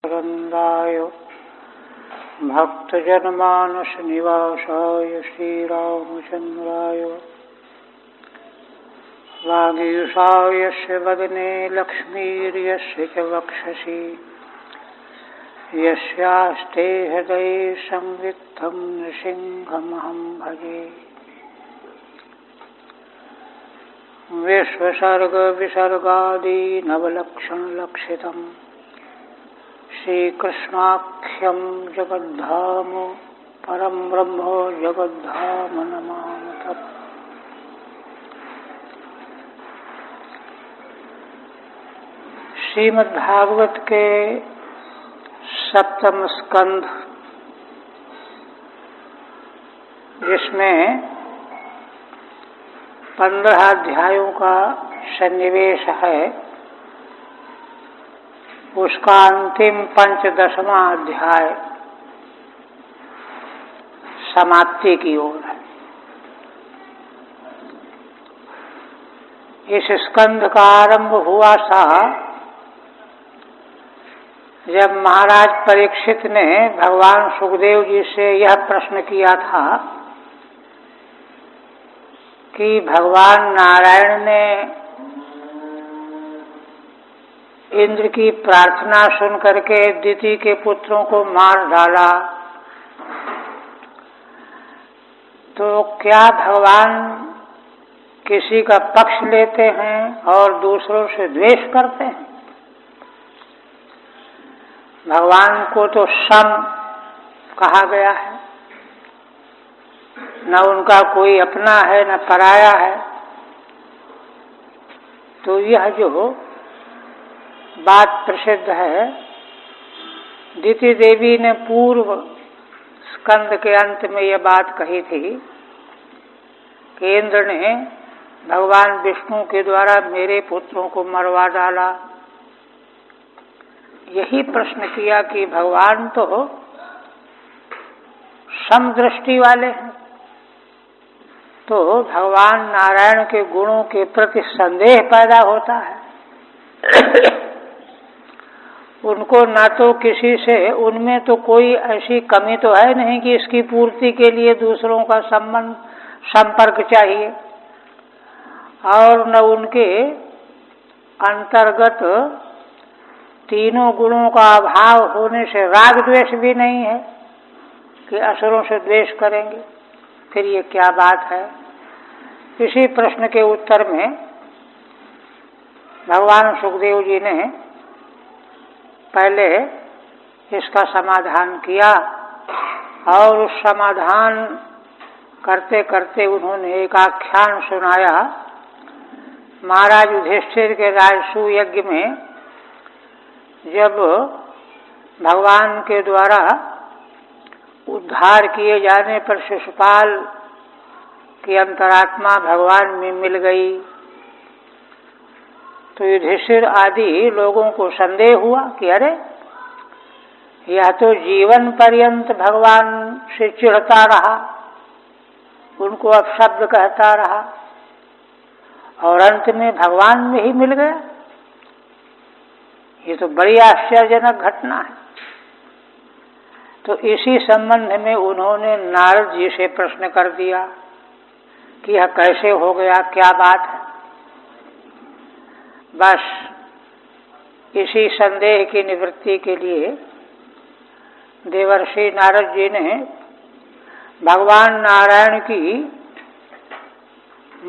वृंदाय भक्तजनमानस निवासाय श्रीरामचंद्राय वागीशाय वदने लक्ष्मीर्यस्य च वक्षसि यस्यास्ते हृदये संवित्तं नृसिंहमहं भजे। विश्वसर्ग विसर्गादि नवलक्षणलक्षितम् श्रीकृष्णाख्यं जगद्धाम परम ब्रह्म जगद्धाम नमामि तत्। श्रीमद्भागवत के सप्तम स्कंध, जिसमें 15 अध्यायों का सन्निवेश है, उसका अंतिम 15वां अध्याय समाप्ति की ओर है। इस स्कंध का आरंभ हुआ था जब महाराज परीक्षित ने भगवान सुखदेव जी से यह प्रश्न किया था कि भगवान नारायण ने इंद्र की प्रार्थना सुन करके दिति के पुत्रों को मार डाला, तो क्या भगवान किसी का पक्ष लेते हैं और दूसरों से द्वेष करते हैं? भगवान को तो सम कहा गया है, न उनका कोई अपना है न पराया है। तो यह जो बात प्रसिद्ध है, दिति देवी ने पूर्व स्कंद के अंत में यह बात कही थी कि इंद्र ने भगवान विष्णु के द्वारा मेरे पुत्रों को मरवा डाला। यही प्रश्न किया कि भगवान तो समदृष्टि वाले हैं, तो भगवान नारायण के गुणों के प्रति संदेह पैदा होता है। उनको ना तो किसी से, उनमें तो कोई ऐसी कमी तो है नहीं कि इसकी पूर्ति के लिए दूसरों का संपर्क चाहिए, और न उनके अंतर्गत तीनों गुणों का अभाव होने से राग द्वेष भी नहीं है कि असुरों से द्वेष करेंगे। फिर ये क्या बात है? इसी प्रश्न के उत्तर में भगवान सुखदेव जी ने पहले इसका समाधान किया, और उस समाधान करते करते उन्होंने एक आख्यान सुनाया। महाराज युधिष्ठिर के राजसूय यज्ञ में जब भगवान के द्वारा उद्धार किए जाने पर शिशुपाल की अंतरात्मा भगवान में मिल गई, तो युधिष्ठिर आदि लोगों को संदेह हुआ कि अरे, यह तो जीवन पर्यंत भगवान से चिढ़ता रहा, उनको अपशब्द कहता रहा, और अंत में भगवान में ही मिल गया। ये तो बड़ी आश्चर्यजनक घटना है। तो इसी संबंध में उन्होंने नारद जी से प्रश्न कर दिया कि यह कैसे हो गया, क्या बात है। बस इसी संदेह की निवृत्ति के लिए देवर्षि नारद जी ने भगवान नारायण की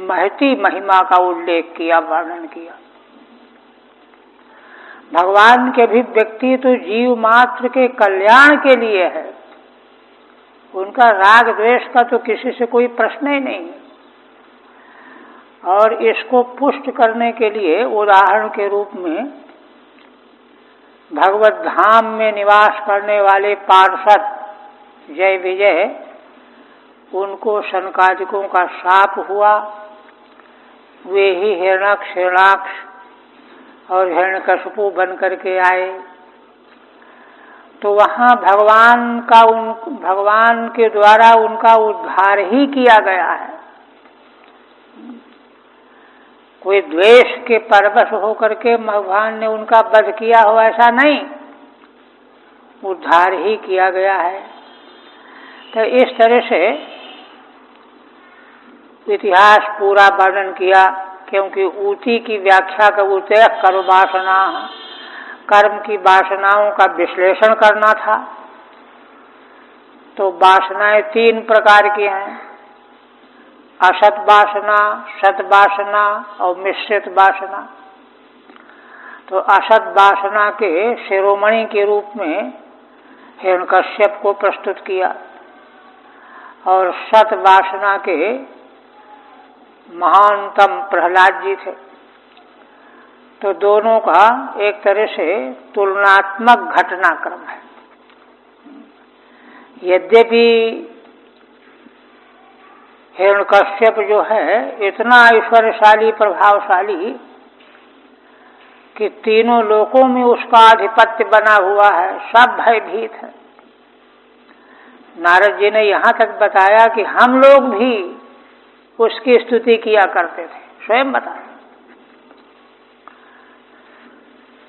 महती महिमा का उल्लेख किया, वर्णन किया। भगवान के अभिव्यक्ति तो जीव मात्र के कल्याण के लिए है, उनका राग द्वेष का तो किसी से कोई प्रश्न ही नहीं है। और इसको पुष्ट करने के लिए उदाहरण के रूप में भगवत धाम में निवास करने वाले पार्षद जय विजय, उनको शनकादिकों का शाप हुआ, वे ही हिरणाक्ष, हिरणाक्ष और हिरण्यकशिपु बन करके आए। तो वहाँ भगवान के द्वारा उनका उद्धार ही किया गया है। कोई द्वेष के परवश होकर के भगवान ने उनका वध किया हो, ऐसा नहीं। उद्धार ही किया गया है। तो इस तरह से इतिहास पूरा वर्णन किया, क्योंकि ऊती की व्याख्या का उद्देश्य कर्म वासना, कर्म की वासनाओं का विश्लेषण करना था। तो वासनाएं 3 प्रकार की हैं, असत वासना, सत वासना और मिश्रित वासना। तो असत वासना के शिरोमणि के रूप में हिरण्यकश्यप को प्रस्तुत किया और सत वासना के महानतम प्रहलाद जी थे। तो दोनों का एक तरह से तुलनात्मक घटनाक्रम है। यद्यपि हिरण्यकश्यप जो है इतना ऐश्वर्यशाली प्रभावशाली कि तीनों लोकों में उसका आधिपत्य बना हुआ है, सब भयभीत है। नारद जी ने यहाँ तक बताया कि हम लोग भी उसकी स्तुति किया करते थे, स्वयं बताया।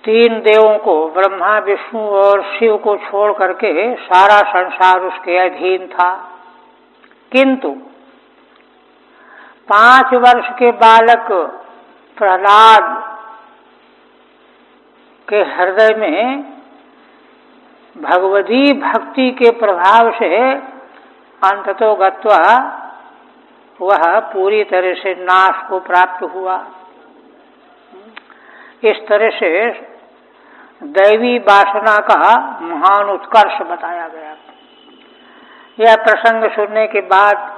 3 देवों को, ब्रह्मा, विष्णु और शिव को छोड़ करके सारा संसार उसके अधीन था, किंतु 5 वर्ष के बालक प्रहलाद के हृदय में भगवदी भक्ति के प्रभाव से अंततो गत्वा वह पूरी तरह से नाश को प्राप्त हुआ। इस तरह से दैवी वासना का महान उत्कर्ष बताया गया। यह प्रसंग सुनने के बाद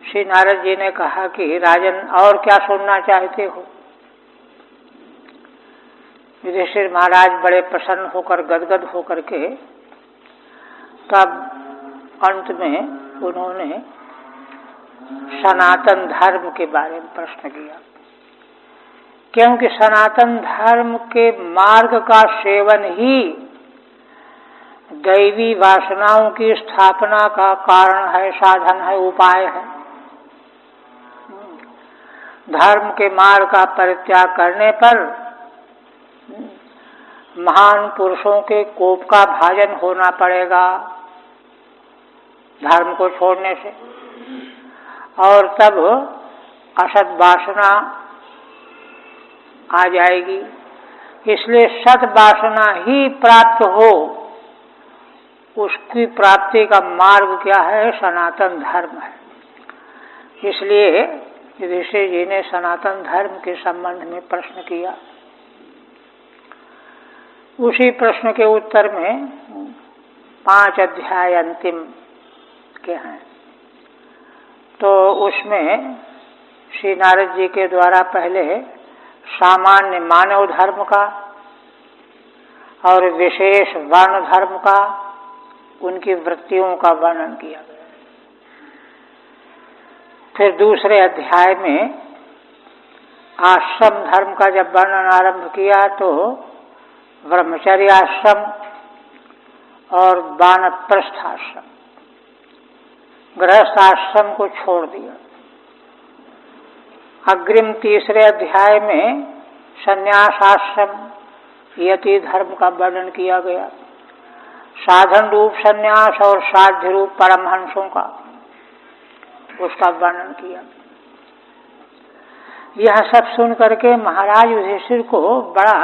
श्री नारद जी ने कहा कि राजन और क्या सुनना चाहते हो? युधिष्ठिर महाराज बड़े प्रसन्न होकर, गदगद होकर के तब अंत में उन्होंने सनातन धर्म के बारे में प्रश्न किया, क्योंकि सनातन धर्म के मार्ग का सेवन ही दैवी वासनाओं की स्थापना का कारण है, साधन है, उपाय है। धर्म के मार्ग का परित्याग करने पर महान पुरुषों के कोप का भाजन होना पड़ेगा धर्म को छोड़ने से, और तब असत वासना आ जाएगी। इसलिए सत वासना ही प्राप्त हो, उसकी प्राप्ति का मार्ग क्या है? सनातन धर्म है। इसलिए युधिष्ठिर जी ने सनातन धर्म के संबंध में प्रश्न किया। उसी प्रश्न के उत्तर में 5 अध्याय अंतिम के हैं। तो उसमें श्री नारद जी के द्वारा पहले सामान्य मानव धर्म का और विशेष वर्ण धर्म का, उनकी वृत्तियों का वर्णन किया गया। फिर दूसरे अध्याय में आश्रम धर्म का जब वर्णन आरंभ किया तो ब्रह्मचर्य आश्रम और वानप्रस्थ आश्रम, गृहस्थ आश्रम को छोड़ दिया। अग्रिम तीसरे अध्याय में संन्यास आश्रम, यति धर्म का वर्णन किया गया। साधन रूप संन्यास और साध्य रूप परमहंसों का, उसका वर्णन किया। यह सब सुन करके महाराज युधिष्ठिर को बड़ा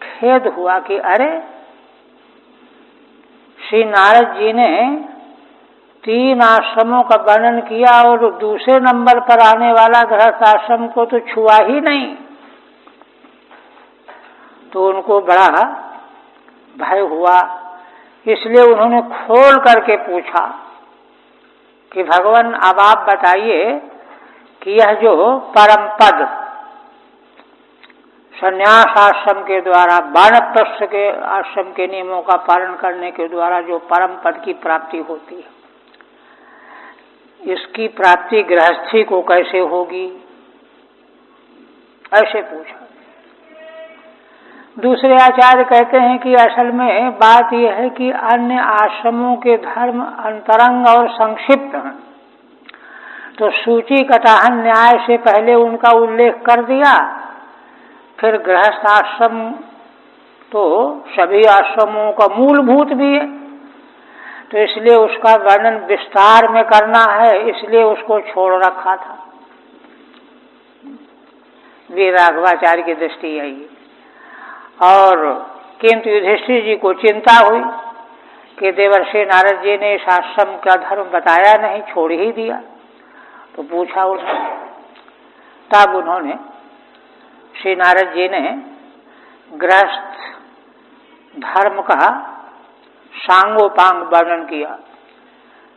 खेद हुआ कि अरे, श्री नारद जी ने 3 आश्रमों का वर्णन किया और दूसरे नंबर पर आने वाला गृहस्थ आश्रम को तो छुआ ही नहीं। तो उनको बड़ा भय हुआ, इसलिए उन्होंने खोल करके पूछा कि भगवान अब आप बताइए कि यह जो परम पद संन्यास आश्रम के द्वारा, वानप्रस्थ के आश्रम के नियमों का पालन करने के द्वारा जो परम पद की प्राप्ति होती है, इसकी प्राप्ति गृहस्थी को कैसे होगी? ऐसे पूछा। दूसरे आचार्य कहते हैं कि असल में बात यह है कि अन्य आश्रमों के धर्म अंतरंग और संक्षिप्त हैं, तो सूची कटाहन न्याय से पहले उनका उल्लेख कर दिया, फिर गृहस्थ आश्रम तो सभी आश्रमों का मूलभूत भी है, तो इसलिए उसका वर्णन विस्तार में करना है, इसलिए उसको छोड़ रखा था। वीर राघवाचार्य की दृष्टि यही है। और किंतु युधिष्ठिर जी को चिंता हुई कि देवर्षि नारद जी ने इस आश्रम का धर्म बताया नहीं, छोड़ ही दिया। तो पूछा उन्होंने, तब उन्होंने श्री नारद जी ने गृहस्थ धर्म का सांगोपांग वर्णन किया,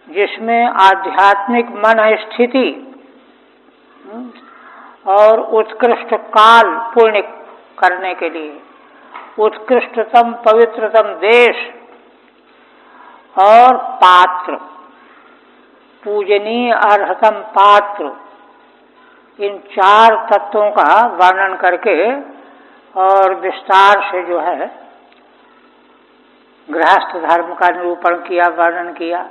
जिसमें आध्यात्मिक मन स्थिति और उत्कृष्ट काल पूर्ण करने के लिए उत्कृष्टतम पवित्रतम देश और पात्र, पूजनीय अर्हतम पात्र, इन 4 तत्वों का वर्णन करके और विस्तार से जो है गृहस्थ धर्म का निरूपण किया, वर्णन किया।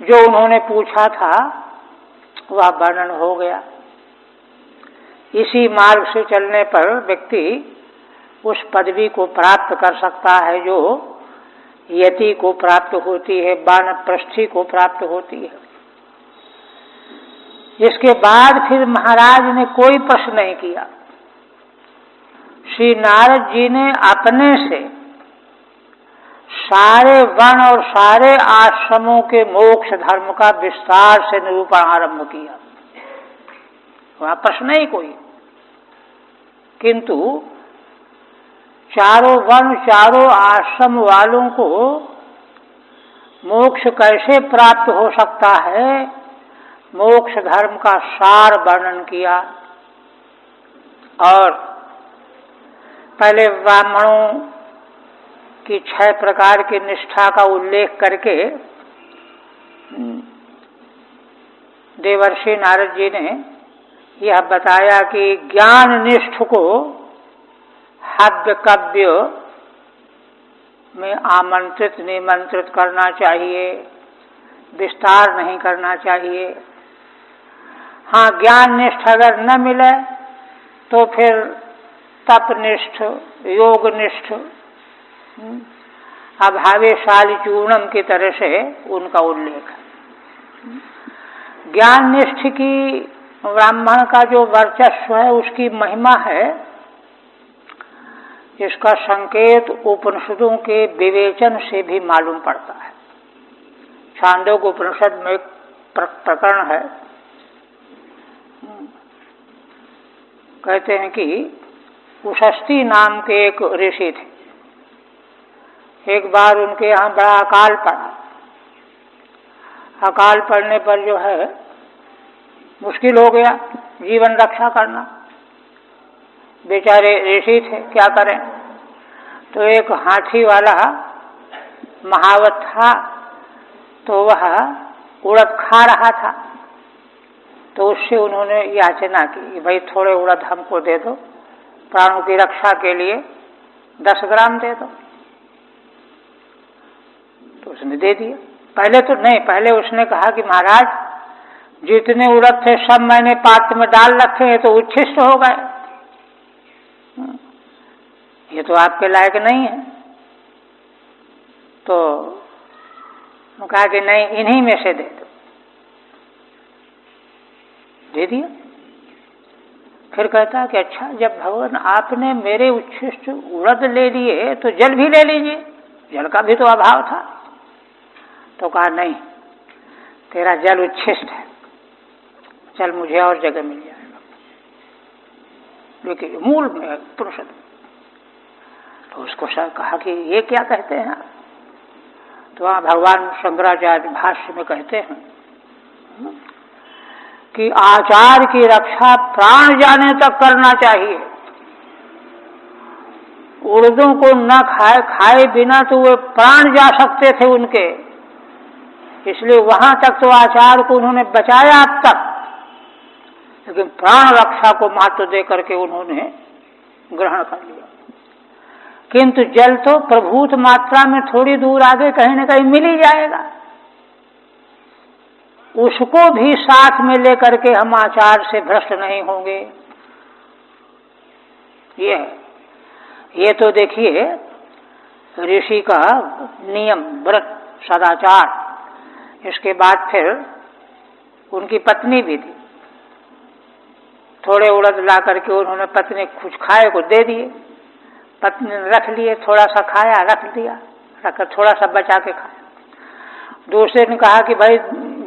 जो उन्होंने पूछा था वह वर्णन हो गया। इसी मार्ग से चलने पर व्यक्ति उस पदवी को प्राप्त कर सकता है जो यति को प्राप्त होती है, वानप्रस्थी को प्राप्त होती है। इसके बाद फिर महाराज ने कोई प्रश्न नहीं किया। श्री नारद जी ने अपने से सारे वर्ण और सारे आश्रमों के मोक्ष धर्म का विस्तार से निरूपण आरंभ किया, वहां प्रश्न नहीं कोई। किंतु चारों वर्ण चारों आश्रम वालों को मोक्ष कैसे प्राप्त हो सकता है, मोक्ष धर्म का सार वर्णन किया। और पहले ब्राह्मणों की 6 प्रकार की निष्ठा का उल्लेख करके देवर्षि नारद जी ने यह बताया कि ज्ञान निष्ठ को हव्य कव्य में आमंत्रित निमंत्रित करना चाहिए, विस्तार नहीं करना चाहिए। हाँ, ज्ञान निष्ठ अगर न मिले तो फिर तपनिष्ठ, योगनिष्ठ, अभावेशाली चूर्णम की तरह से उनका उल्लेख है। ज्ञान निष्ठ की ब्राह्मण का जो वर्चस्व है, उसकी महिमा है, इसका संकेत उपनिषदों के विवेचन से भी मालूम पड़ता है। छांदोग्य उपनिषद में एक प्रकरण है, कहते हैं कि उषस्थि नाम के एक ऋषि थे। एक बार उनके यहाँ बड़ा अकाल पड़ा। अकाल पड़ने पर जो है मुश्किल हो गया जीवन रक्षा करना। बेचारे ऋषि थे, क्या करें। तो एक हाथी वाला महावत था, तो वह उड़द खा रहा था। तो उससे उन्होंने याचना की, भाई थोड़े उड़द हमको दे दो, प्राणों की रक्षा के लिए 10 ग्राम दे दो। तो उसने दे दिया। पहले तो नहीं, पहले उसने कहा कि महाराज जितने उड़द थे सब मैंने पात्र में डाल रखे हैं, तो उच्छिष्ट हो गए, ये तो आपके लायक नहीं है। तो कहा कि नहीं, इन्हीं में से दे दो। दे दिया। फिर कहता कि अच्छा, जब भगवान आपने मेरे उच्छिष्ट उड़द ले लिए तो जल भी ले लीजिए, जल का भी तो अभाव था। तो कहा नहीं, तेरा जल उच्छिष्ट है, चल मुझे और जगह मिल जाएगा, लेकिन मूल में पुरुषद। तो उसको कहा कि ये क्या कहते हैं। तो वहाँ भगवान शंकराचार्य भाष्य में कहते हैं कि आचार की रक्षा प्राण जाने तक करना चाहिए। उड़दों को न खाए बिना तो वे प्राण जा सकते थे उनके, इसलिए वहां तक तो आचार को उन्होंने बचाया अब तक, लेकिन प्राण रक्षा को महत्व दे करके उन्होंने ग्रहण कर लिया। किंतु जल तो प्रभूत मात्रा में थोड़ी दूर आगे कहीं न कहीं मिल ही जाएगा, उसको भी साथ में लेकर के हम आचार से भ्रष्ट नहीं होंगे। ये है, ये तो देखिए ऋषि का नियम, व्रत, सदाचार। इसके बाद फिर उनकी पत्नी भी थी। थोड़े उड़द ला करके उन्होंने पत्नी कुछ खाए को दे दिए, पत्नी ने रख लिए, थोड़ा सा खाया, रख दिया, रखकर थोड़ा सा बचा के खाया। दूसरे ने कहा कि भाई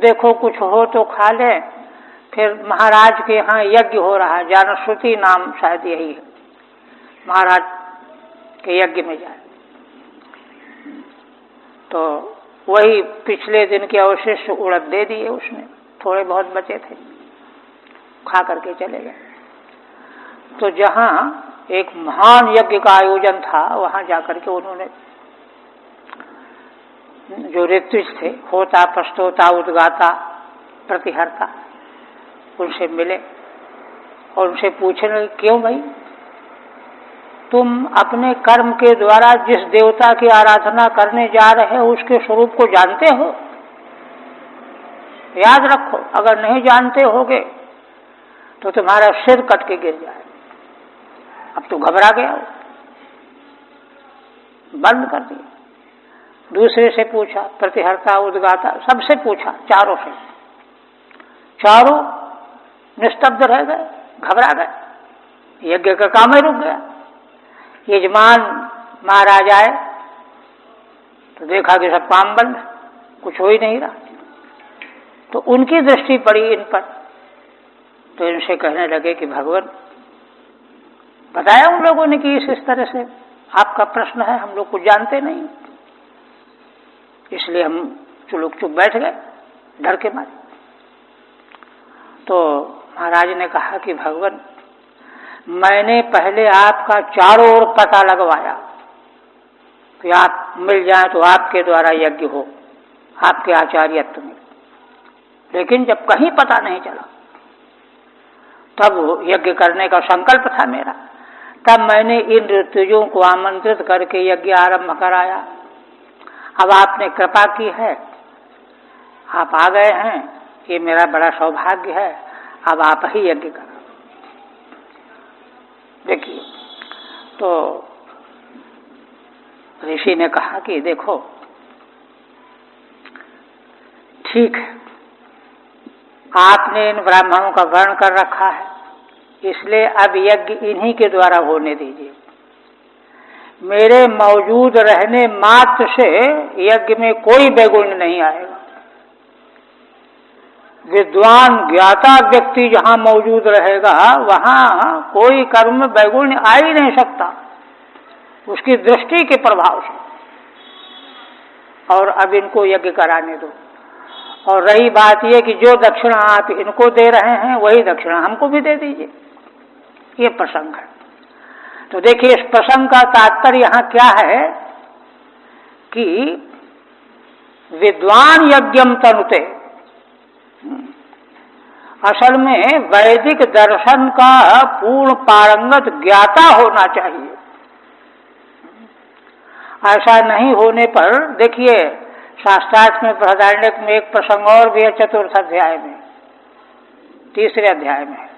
देखो कुछ हो तो खा ले। फिर महाराज के यहाँ यज्ञ हो रहा है, जानश्रुति नाम शायद यही है, महाराज के यज्ञ में जाए। तो वही पिछले दिन के अवशिष्ट उड़द दे दिए उसने, थोड़े बहुत बचे थे, खा करके चले गए। तो जहाँ एक महान यज्ञ का आयोजन था, वहां जाकर के उन्होंने जो ऋत्विज थे, होता, प्रस्तोता, उद्गाता, प्रतिहर्ता, उनसे मिले और उनसे पूछने, क्यों भाई तुम अपने कर्म के द्वारा जिस देवता की आराधना करने जा रहे हो उसके स्वरूप को जानते हो? याद रखो, अगर नहीं जानते होगे तो तुम्हारा सिर कट के गिर जाए। अब तो घबरा गया हो, बंद कर दिया। दूसरे से पूछा, प्रतिहर्ता, उद्गाता, सबसे पूछा, चारों से, चारों निस्तब्ध रह गए, घबरा गए। यज्ञ का काम ही रुक गया। यजमान महाराज आए तो देखा कि सब काम बंद, कुछ हो ही नहीं रहा। तो उनकी दृष्टि पड़ी इन पर, तो इनसे कहने लगे कि भगवान, बताया उन लोगों ने कि इस तरह से आपका प्रश्न है, हम लोग कुछ जानते नहीं, इसलिए हम चुप बैठ गए डर के मारे। तो महाराज ने कहा कि भगवान, मैंने पहले आपका चारों ओर पता लगवाया कि आप मिल जाए तो आपके द्वारा यज्ञ हो, आपके आचार्यत्व में, लेकिन जब कहीं पता नहीं चला तब यज्ञ करने का संकल्प था मेरा। तब मैंने इन ऋतुजों को आमंत्रित करके यज्ञ आरंभ कराया। अब आपने कृपा की है, आप आ गए हैं, ये मेरा बड़ा सौभाग्य है। अब आप ही यज्ञ करो। देखिए, तो ऋषि ने कहा कि देखो ठीक है, आपने इन ब्राह्मणों का वर्ण कर रखा है, इसलिए अब यज्ञ इन्हीं के द्वारा होने दीजिए। मेरे मौजूद रहने मात्र से यज्ञ में कोई बैगुण्य नहीं आएगा। विद्वान ज्ञाता व्यक्ति जहां मौजूद रहेगा वहां कोई कर्म में बैगुण्य आ ही नहीं सकता, उसकी दृष्टि के प्रभाव से। और अब इनको यज्ञ कराने दो। और रही बात यह कि जो दक्षिणा आप इनको दे रहे हैं वही दक्षिणा हमको भी दे दीजिए, ये प्रसंग है। तो देखिए, इस प्रसंग का तात्पर्य यहां क्या है कि विद्वान यज्ञम तनुते, असल में वैदिक दर्शन का पूर्ण पारंगत ज्ञाता होना चाहिए। ऐसा नहीं होने पर देखिए, शास्त्रार्थ में बृहदारण्यक में एक प्रसंग और भी है, चतुर्थ अध्याय में, तीसरे अध्याय में,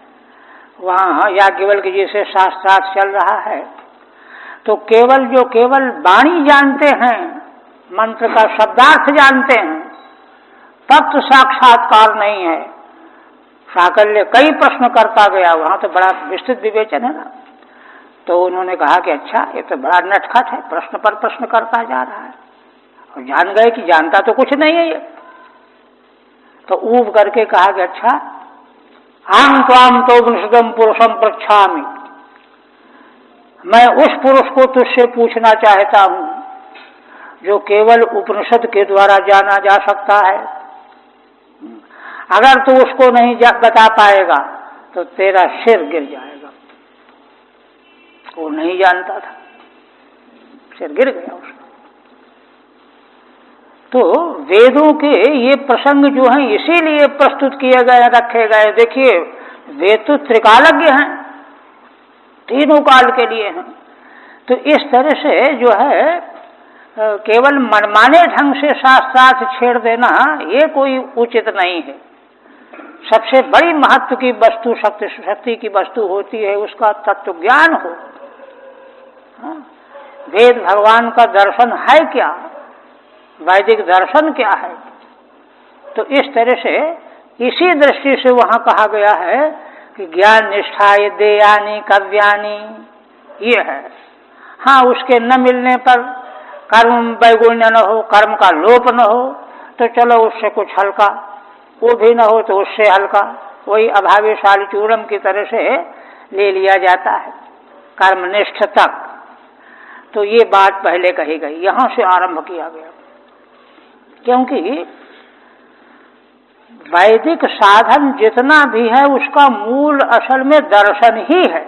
वहां याज्ञवल्क्य जी से शास्त्रार्थ चल रहा है। तो केवल वाणी जानते हैं, मंत्र का शब्दार्थ जानते हैं, तत्व साक्षात्कार नहीं है। साकल्य कई प्रश्न करता गया, वहां तो बड़ा विस्तृत विवेचन है ना। तो उन्होंने कहा कि अच्छा, ये तो बड़ा नटखट है, प्रश्न पर प्रश्न करता जा रहा है, और जान गए कि जानता तो कुछ नहीं है ये। तो ऊब करके कहा कि अच्छा, आम त्वाम तो उपनिषदम पुरुषम पृच्छामि, मैं उस पुरुष को तुझसे पूछना चाहता हूं जो केवल उपनिषद के द्वारा जाना जा सकता है। अगर तू उसको नहीं बता पाएगा तो तेरा सिर गिर जाएगा। वो नहीं जानता था, सिर गिर गया उसका। तो वेदों के ये प्रसंग जो हैं इसीलिए प्रस्तुत किए गए, रखे गए। देखिए, वेद तो त्रिकालज्ञ हैं, तीनों काल के लिए हैं। तो इस तरह से जो है केवल मनमाने ढंग से शास्त्रार्थ छेड़ देना ये कोई उचित नहीं है। सबसे बड़ी महत्व की वस्तु शक्ति की वस्तु होती है उसका तत्व ज्ञान हो। हाँ? वेद भगवान का दर्शन है क्या, वैदिक दर्शन क्या है? तो इस तरह से इसी दृष्टि से वहां कहा गया है कि ज्ञान निष्ठा देयानी कव्यानी, ये है। हाँ, उसके न मिलने पर कर्म वैगुण्य न हो, कर्म का लोप न हो, तो चलो उससे कुछ हल्का, वो भी न हो तो उससे हल्का, वही अभावेशाली चूरम की तरह से ले लिया जाता है कर्मनिष्ठ तक। तो ये बात पहले कही गई, यहां से आरंभ किया गया, क्योंकि वैदिक साधन जितना भी है उसका मूल असल में दर्शन ही है।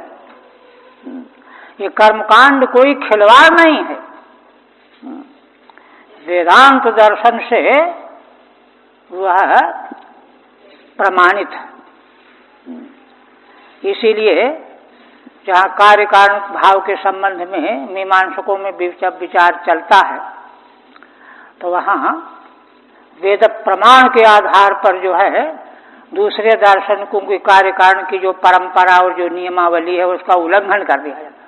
ये कर्मकांड कोई खिलवाड़ नहीं है, वेदांत दर्शन से वह प्रमाणित है। इसीलिए जहाँ कार्य कारण भाव के संबंध में मीमांसकों में विचार चलता है, तो वहाँ वेद प्रमाण के आधार पर जो है दूसरे दार्शनिकों की कार्य कारण की जो परंपरा और जो नियमावली है उसका उल्लंघन कर दिया जाता है,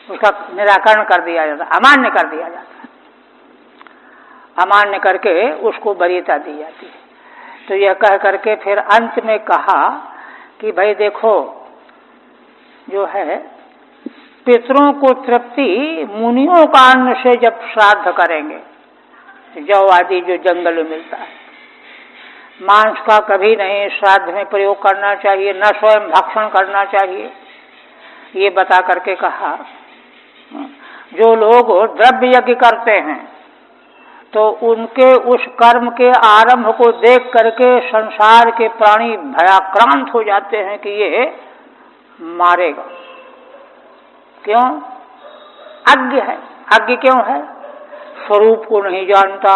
उसका निराकरण कर दिया जाता है, अमान्य कर दिया जाता है, अमान्य करके उसको वरीयता दी जाती है। तो यह कह करके फिर अंत में कहा कि भाई देखो, जो है पितरों को तृप्ति मुनियों का अन्न से जब श्राद्ध करेंगे, जौ आदि जो जंगल में मिलता है, मांस का कभी नहीं श्राद्ध में प्रयोग करना चाहिए, न स्वयं भक्षण करना चाहिए, ये बता करके कहा। जो लोग द्रव्य यज्ञ करते हैं तो उनके उस कर्म के आरंभ को देख करके संसार के प्राणी भयाक्रांत हो जाते हैं कि ये मारेगा। क्यों? अज्ञ है। अज्ञ क्यों है? स्वरूप को नहीं जानता,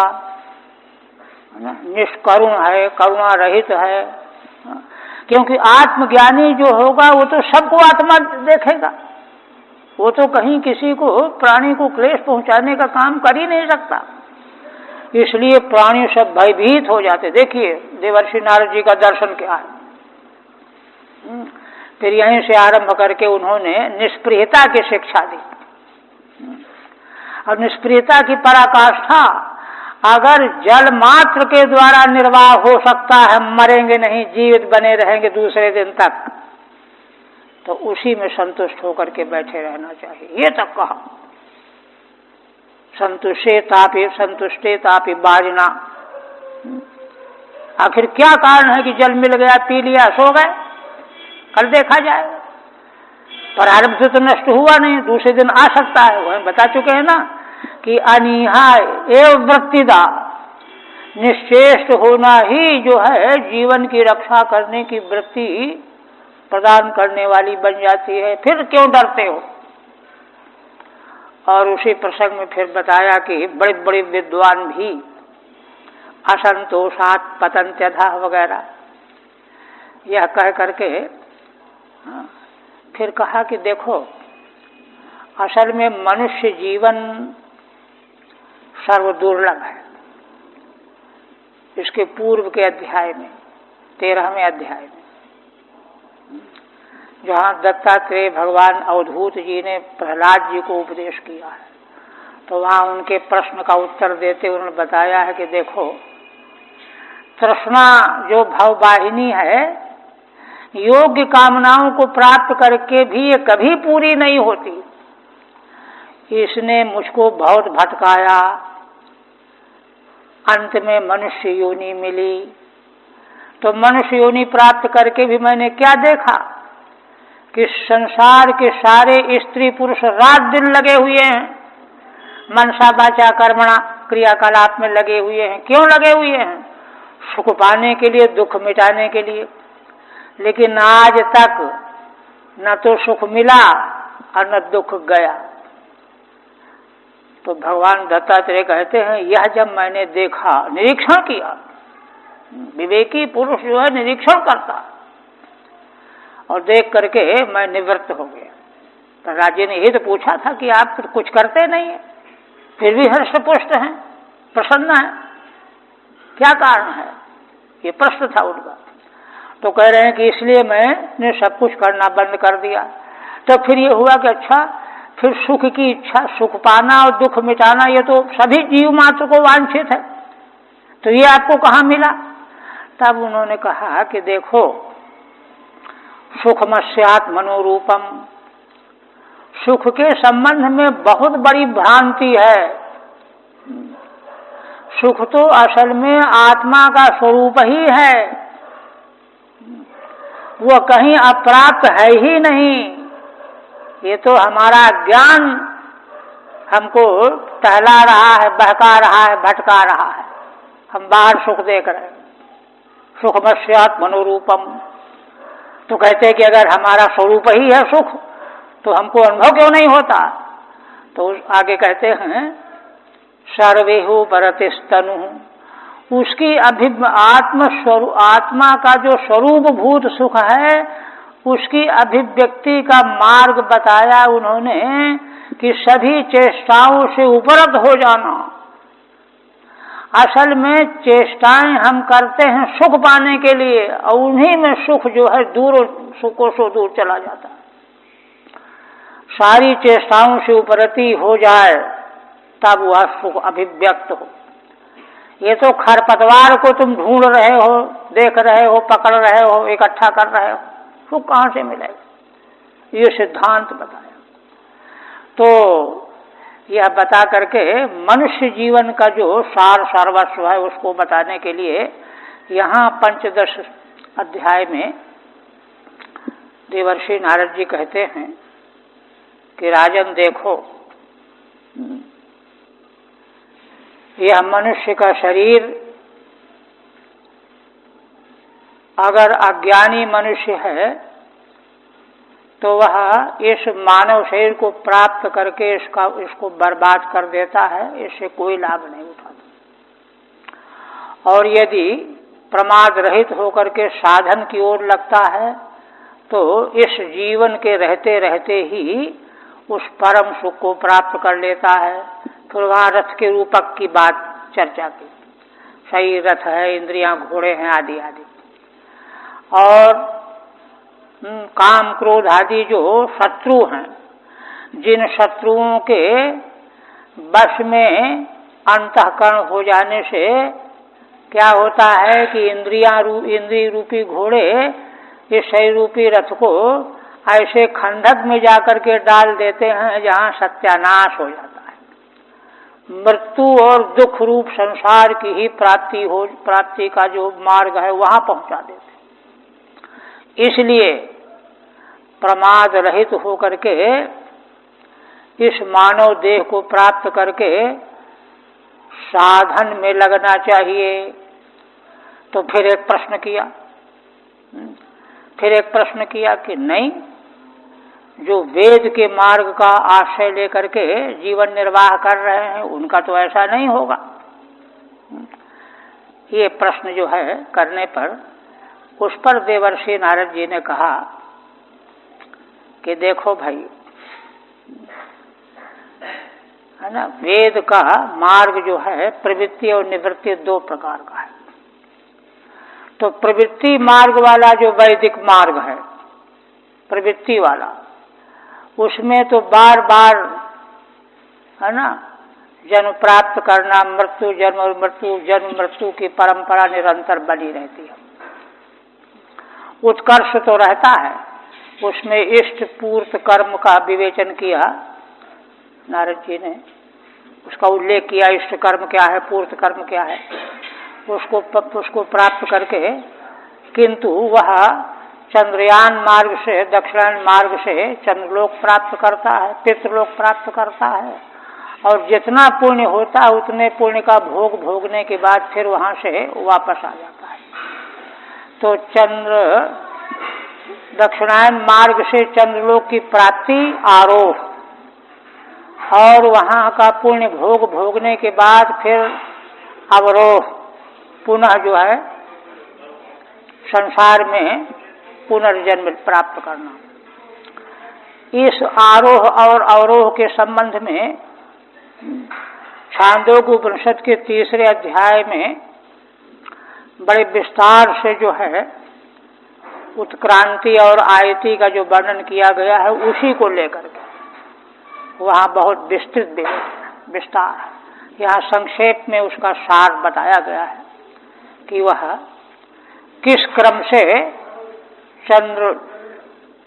निष्करुण है, करुणा रहित है। क्योंकि आत्मज्ञानी जो होगा वो तो सबको आत्मा देखेगा, वो तो कहीं किसी को प्राणी को क्लेश पहुंचाने का काम कर ही नहीं सकता। इसलिए प्राणी सब भयभीत हो जाते। देखिए देवर्षि नारद जी का दर्शन क्या है। फिर यहीं से आरंभ करके उन्होंने निष्प्रियता की शिक्षा दी। और निष्प्रियता की पराकाष्ठा अगर जल मात्र के द्वारा निर्वाह हो सकता है, मरेंगे नहीं, जीवित बने रहेंगे दूसरे दिन तक, तो उसी में संतुष्ट होकर के बैठे रहना चाहिए। ये तक कहा, संतुष्टे तापि बाजना। आखिर क्या कारण है कि जल मिल गया, पी लिया, सो गए, कल देखा जाए। प्रारब्ध से तो नष्ट हुआ नहीं, दूसरे दिन आ सकता है। वह बता चुके हैं ना कि अनीहा एवं वृत्तिदा, निश्चेष्ट होना ही जो है जीवन की रक्षा करने की वृत्ति प्रदान करने वाली बन जाती है। फिर क्यों डरते हो? और उसी प्रसंग में फिर बताया कि बड़े बड़े विद्वान भी असंतोषात पतंत्यधा वगैरह, यह कह करके फिर कहा कि देखो, असल में मनुष्य जीवन सर्वदुर्लभ है। इसके पूर्व के अध्याय में 13वें अध्याय में जहाँ दत्तात्रेय भगवान अवधूत जी ने प्रहलाद जी को उपदेश किया है, तो वहाँ उनके प्रश्न का उत्तर देते उन्होंने बताया है कि देखो, तृष्णा जो भववाहिनी है, योग्य कामनाओं को प्राप्त करके भी ये कभी पूरी नहीं होती। इसने मुझको बहुत भटकाया, अंत में मनुष्य योनि मिली। तो मनुष्य योनि प्राप्त करके भी मैंने क्या देखा कि संसार के सारे स्त्री पुरुष रात दिन लगे हुए हैं, मनसा वाचा कर्मणा क्रियाकलाप में लगे हुए हैं। क्यों लगे हुए हैं? सुख पाने के लिए, दुख मिटाने के लिए। लेकिन आज तक न तो सुख मिला और न दुख गया। तो भगवान दत्तात्रेय कहते हैं, यह जब मैंने देखा, निरीक्षण किया, विवेकी पुरुष जो है निरीक्षण करता, और देख करके मैं निवृत्त हो गया। तो राजे ने यही तो पूछा था कि आप कुछ करते नहीं है, फिर भी हर्षपुष्ट हैं, प्रसन्न हैं, क्या कारण है? ये प्रश्न था उनका। तो कह रहे हैं कि इसलिए मैंने सब कुछ करना बंद कर दिया। तो फिर ये हुआ कि अच्छा, फिर सुख की इच्छा, सुख पाना और दुख मिटाना, ये तो सभी जीव मात्र को वांछित है, तो ये आपको कहाँ मिला? तब उन्होंने कहा कि देखो, सुखमस्यात् मनोरूपम, सुख के संबंध में बहुत बड़ी भ्रांति है। सुख तो असल में आत्मा का स्वरूप ही है, वो कहीं अप्राप्त है ही नहीं। ये तो हमारा ज्ञान हमको टहला रहा है, बहका रहा है, भटका रहा है, हम बाहर सुख देख रहे हैं। सुखमस्यात् मनोरूपम, तो कहते हैं कि अगर हमारा स्वरूप ही है सुख, तो हमको अनुभव क्यों नहीं होता? तो आगे कहते हैं सर्वेहु परतिस्तनु, उसकी आत्मा का जो स्वरूप भूत सुख है, उसकी अभिव्यक्ति का मार्ग बताया उन्होंने कि सभी चेष्टाओं से उपरत हो जाना। असल में चेष्टाएं हम करते हैं सुख पाने के लिए, और उन्हीं में सुख जो है दूर, सुखों से दूर चला जाता है। सारी चेष्टाओं से उपरति हो जाए तब वह सुख अभिव्यक्त हो। ये तो खरपतवार को तुम ढूंढ रहे हो, देख रहे हो, पकड़ रहे हो, इकट्ठा कर रहे हो, सुख कहाँ से मिलेगा? ये सिद्धांत बताया। तो यह बता करके मनुष्य जीवन का जो सार सर्वस्व है उसको बताने के लिए यहाँ पंचदश अध्याय में देवर्षि नारद जी कहते हैं कि राजन देखो, यह मनुष्य का शरीर अगर अज्ञानी मनुष्य है तो वह इस मानव शरीर को प्राप्त करके इसको बर्बाद कर देता है, इससे कोई लाभ नहीं उठाता। और यदि प्रमाद रहित होकर के साधन की ओर लगता है तो इस जीवन के रहते रहते ही उस परम सुख को प्राप्त कर लेता है। फिर वहाँ रथ के रूपक की बात चर्चा की, सही रथ है, इंद्रियां घोड़े हैं, आदि आदि। और काम क्रोध आदि जो शत्रु हैं, जिन शत्रुओं के वश में अंतःकरण हो जाने से क्या होता है कि इंद्रिय रूपी घोड़े इस शरीर रूपी रथ को ऐसे खंडक में जाकर के डाल देते हैं जहाँ सत्यानाश हो जाता है। मृत्यु और दुख रूप संसार की ही प्राप्ति का जो मार्ग है वहाँ पहुँचा देते। इसलिए प्रमाद रहित होकर के इस मानव देह को प्राप्त करके साधन में लगना चाहिए। तो फिर एक प्रश्न किया कि नहीं, जो वेद के मार्ग का आश्रय लेकर के जीवन निर्वाह कर रहे हैं उनका तो ऐसा नहीं होगा। ये प्रश्न जो है करने पर उस पर देवर्षि नारद जी ने कहा कि देखो भाई, है ना, वेद का मार्ग जो है प्रवृत्ति और निवृत्ति दो प्रकार का है। तो प्रवृत्ति मार्ग वाला जो वैदिक मार्ग है, प्रवृत्ति वाला, उसमें तो बार बार, है ना, जन्म प्राप्त करना, मृत्यु जन्म और जन्म मृत्यु की परंपरा निरंतर बनी रहती है। उत्कर्ष तो रहता है, उसमें इष्ट पूर्त कर्म का विवेचन किया नारद जी ने, उसका उल्लेख किया, इष्ट कर्म क्या है, पूर्त कर्म क्या है, उसको प्राप्त करके, किंतु वह चंद्रयान मार्ग से, दक्षिणायन मार्ग से चंद्रलोक प्राप्त करता है, पितृलोक प्राप्त करता है, और जितना पुण्य होता है उतने पुण्य का भोग भोगने के बाद फिर वहाँ से वापस आ जाता है। तो दक्षिणायन मार्ग से चंद्रलोक की प्राप्ति आरोह, और वहाँ का पुण्य भोग भोगने के बाद फिर अवरोह, पुनः जो है संसार में पुनर्जन्म प्राप्त करना। इस आरोह और अवरोह के संबंध में छांदोग्य उपनिषद के 3 अध्याय में बड़े विस्तार से जो है उत्क्रांति और आयति का जो वर्णन किया गया है, उसी को लेकर के वहाँ बहुत विस्तृत विस्तार, यहाँ संक्षेप में उसका सार बताया गया है कि वह किस क्रम से चंद्र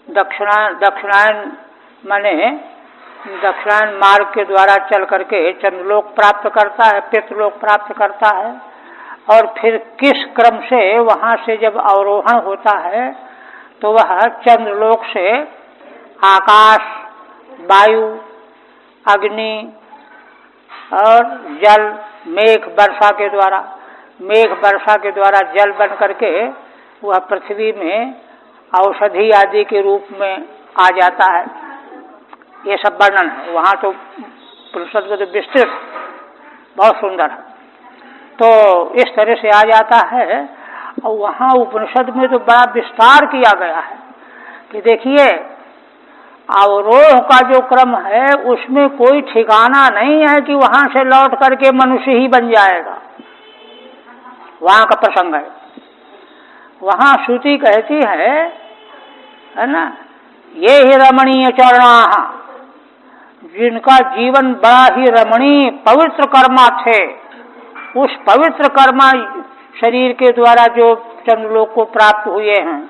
दक्षिणायन माने दक्षिणायन मार्ग के द्वारा चल करके चंद्रलोक प्राप्त करता है, पितृलोक प्राप्त करता है, और फिर किस क्रम से वहाँ से जब अवरोहण होता है तो वह चंद्रलोक से आकाश, वायु, अग्नि और जल, मेघ वर्षा के द्वारा जल बन करके वह पृथ्वी में औषधि आदि के रूप में आ जाता है। ये सब वर्णन है वहाँ, तो उपनिषद को तो विस्तृत बहुत सुंदर है, तो इस तरह से आ जाता है। और वहाँ उपनिषद में तो बड़ा विस्तार किया गया है कि देखिए अवरोह का जो क्रम है उसमें कोई ठिकाना नहीं है कि वहां से लौट करके मनुष्य ही बन जाएगा, वहां का प्रसंग है। वहां श्रुति कहती है ना, ये ही रमणीय चरणाः, जिनका जीवन बड़ा ही रमणीय पवित्र कर्मा थे, उस पवित्र कर्मा शरीर के द्वारा जो चंद्रलोक को प्राप्त हुए हैं,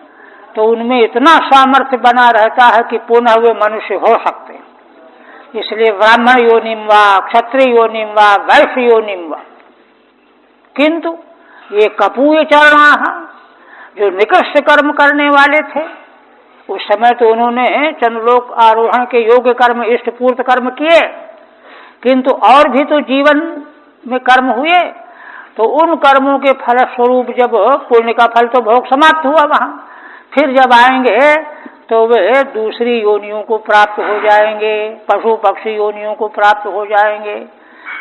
तो उनमें इतना सामर्थ्य बना रहता है कि पुनः वे मनुष्य हो सकते हैं। इसलिए ब्राह्मण योनिम वा, क्षत्रिय योनिम वा, वैश्य योनिम वा, किंतु ये कपूय चरणाः, जो निकृष्ट कर्म करने वाले थे, उस समय तो उन्होंने चंद्रलोक आरोहण के योग्य कर्म, इष्ट पूर्त कर्म किए, किंतु और भी तो जीवन में कर्म हुए, तो उन कर्मों के फल स्वरूप जब पुण्य का फल तो भोग समाप्त हुआ वहां, फिर जब आएंगे तो वे दूसरी योनियों को प्राप्त हो जाएंगे, पशु पक्षी योनियों को प्राप्त हो जाएंगे।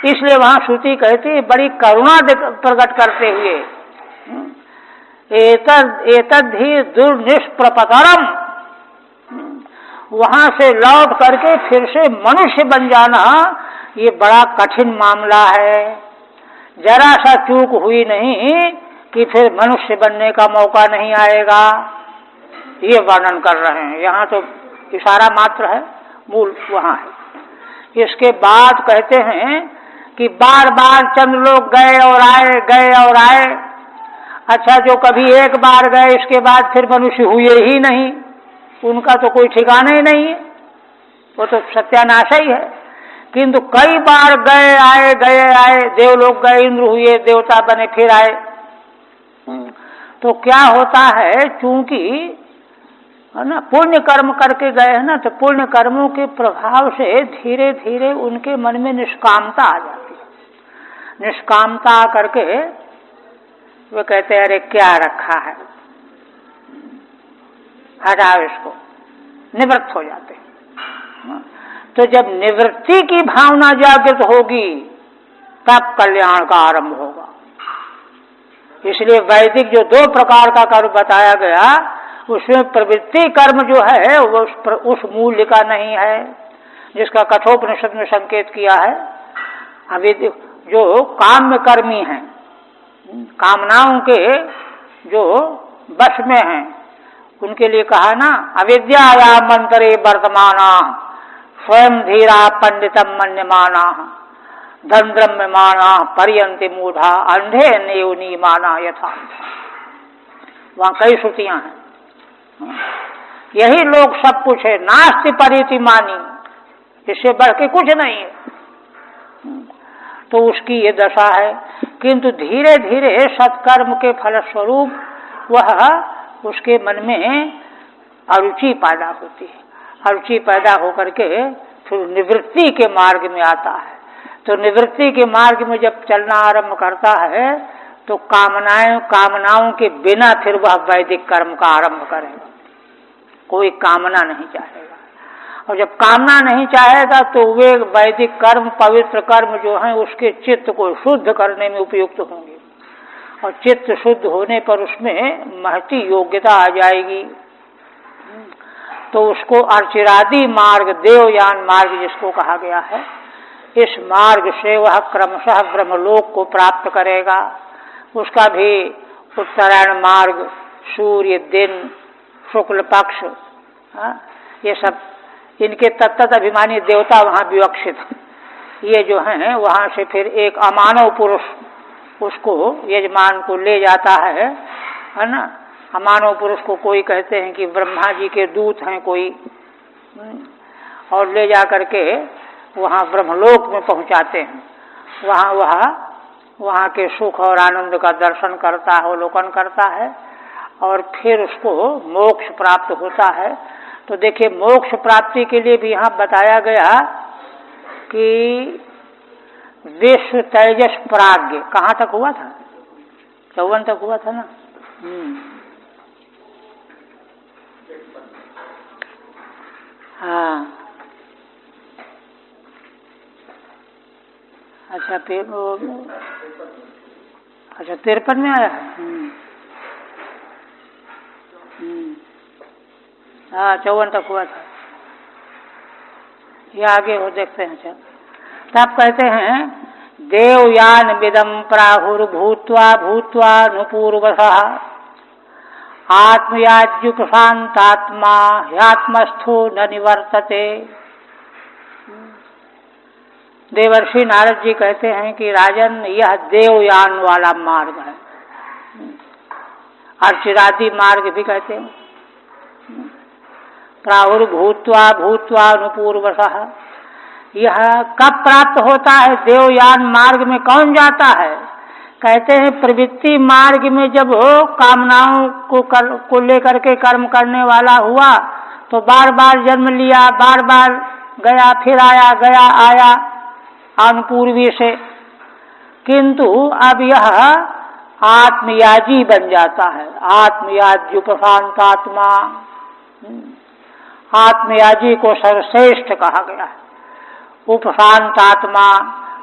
इसलिए वहां श्रुति कहती बड़ी करुणा प्रकट करते हुए, एतद् ही दुर्निष्प्रपतरम, वहां से लौट करके फिर से मनुष्य बन जाना ये बड़ा कठिन मामला है। जरा सा चूक हुई नहीं कि फिर मनुष्य बनने का मौका नहीं आएगा, ये वर्णन कर रहे हैं। यहाँ तो इशारा मात्र है, मूल वहाँ है। इसके बाद कहते हैं कि बार बार चंद्रलोक गए और आए, गए और आए। अच्छा, जो कभी एक बार गए इसके बाद फिर मनुष्य हुए ही नहीं, उनका तो कोई ठिकाना ही नहीं है, वो तो सत्यानाश ही है। किंतु कई बार गए आए, गए आए, देवलोक गए, इंद्र हुए, देवता बने, फिर आए। तो क्या होता है, चूंकि है ना पुण्य कर्म करके गए हैं ना, तो पुण्य कर्मों के प्रभाव से धीरे धीरे उनके मन में निष्कामता आ जाती है। निष्कामता करके वे कहते हैं अरे क्या रखा है, हटाओ इसको, निवृत्त हो जाते हैं। तो जब निवृत्ति की भावना जागृत होगी तब कल्याण का आरंभ होगा। इसलिए वैदिक जो 2 प्रकार का कर्म बताया गया, उसमें प्रवृत्ति कर्म जो है वो उस मूल्य का नहीं है जिसका कठोपनिषद में संकेत किया है। अभी जो काम्य कर्मी हैं, कामनाओं के जो वश में हैं, उनके लिए कहा ना, अविद्याया मंतरे वर्तमाना स्वयं धीरा पंडितम मन्यमाना धनद्रम्यमाना पर्यन्ति मूढ़ा अंधे नेवनी माना यथा। वहां कई श्रुतियां हैं। यही लोग सब कुछ है, नास्ति परिति मानी, इससे बढ़ के कुछ नहीं है। तो उसकी ये दशा है। किंतु धीरे धीरे सत्कर्म के फलस्वरूप वह उसके मन में अरुचि पैदा होती है। अरुचि पैदा होकर के फिर निवृत्ति के मार्ग में आता है। तो निवृत्ति के मार्ग में जब चलना आरंभ करता है तो कामनाओं के बिना फिर वह वैदिक कर्म का आरंभ करेगा। कोई कामना नहीं चाहेगा, और जब कामना नहीं चाहेगा तो वे वैदिक कर्म, पवित्र कर्म जो हैं उसके चित्त को शुद्ध करने में उपयुक्त होंगे, और चित्त शुद्ध होने पर उसमें महती योग्यता आ जाएगी। तो उसको अर्चिरादि मार्ग, देवयान मार्ग जिसको कहा गया है, इस मार्ग से वह क्रमशः ब्रह्मलोक को प्राप्त करेगा। उसका भी उत्तरायण मार्ग, सूर्य, दिन, शुक्ल पक्ष, ये सब इनके तत्त अभिमानी देवता वहाँ विवक्षित। ये जो हैं वहाँ से फिर एक अमानव पुरुष उसको यजमान को ले जाता है ना। अमानव पुरुष को कोई कहते हैं कि ब्रह्मा जी के दूत हैं कोई, और ले जा करके वहाँ ब्रह्मलोक में पहुँचाते हैं। वहाँ के सुख और आनंद का दर्शन करता है, अवलोकन करता है, और फिर उसको मोक्ष प्राप्त होता है। तो देखिए, मोक्ष प्राप्ति के लिए भी यहाँ बताया गया कि विश्व तेजस प्राज्ञ कहाँ तक हुआ था? 54 तक हुआ था ना। हाँ, अच्छा, फिर अच्छा 53 में आया है। हाँ, 54 तक हुआ था। ये आगे हो, देखते हैं। चल, तब कहते हैं देवयान विदम प्राहुर्भूत्वा भूत्वा नुपूर्वसः आत्मयाज्युपशांतात्मा ह्यात्मस्थो न निवर्तते। देवर्षि नारद जी कहते हैं कि राजन, यह देवयान वाला मार्ग है, अर्चिरादि मार्ग भी कहते हैं। प्राहुर्भूत्वा भूत्वा नुपूर्वसः, यह कब प्राप्त होता है? देवयान मार्ग में कौन जाता है? कहते हैं प्रवृत्ति मार्ग में जब कामनाओं को लेकर के कर्म करने वाला हुआ तो बार बार जन्म लिया, बार बार गया, फिर आया, गया आया अनुपूर्वी से। किंतु अब यह आत्मयाजी बन जाता है, आत्मयाज्युपशांतात्मा। आत्मयाजी को सर्वश्रेष्ठ कहा गया है। उपशांतात्मा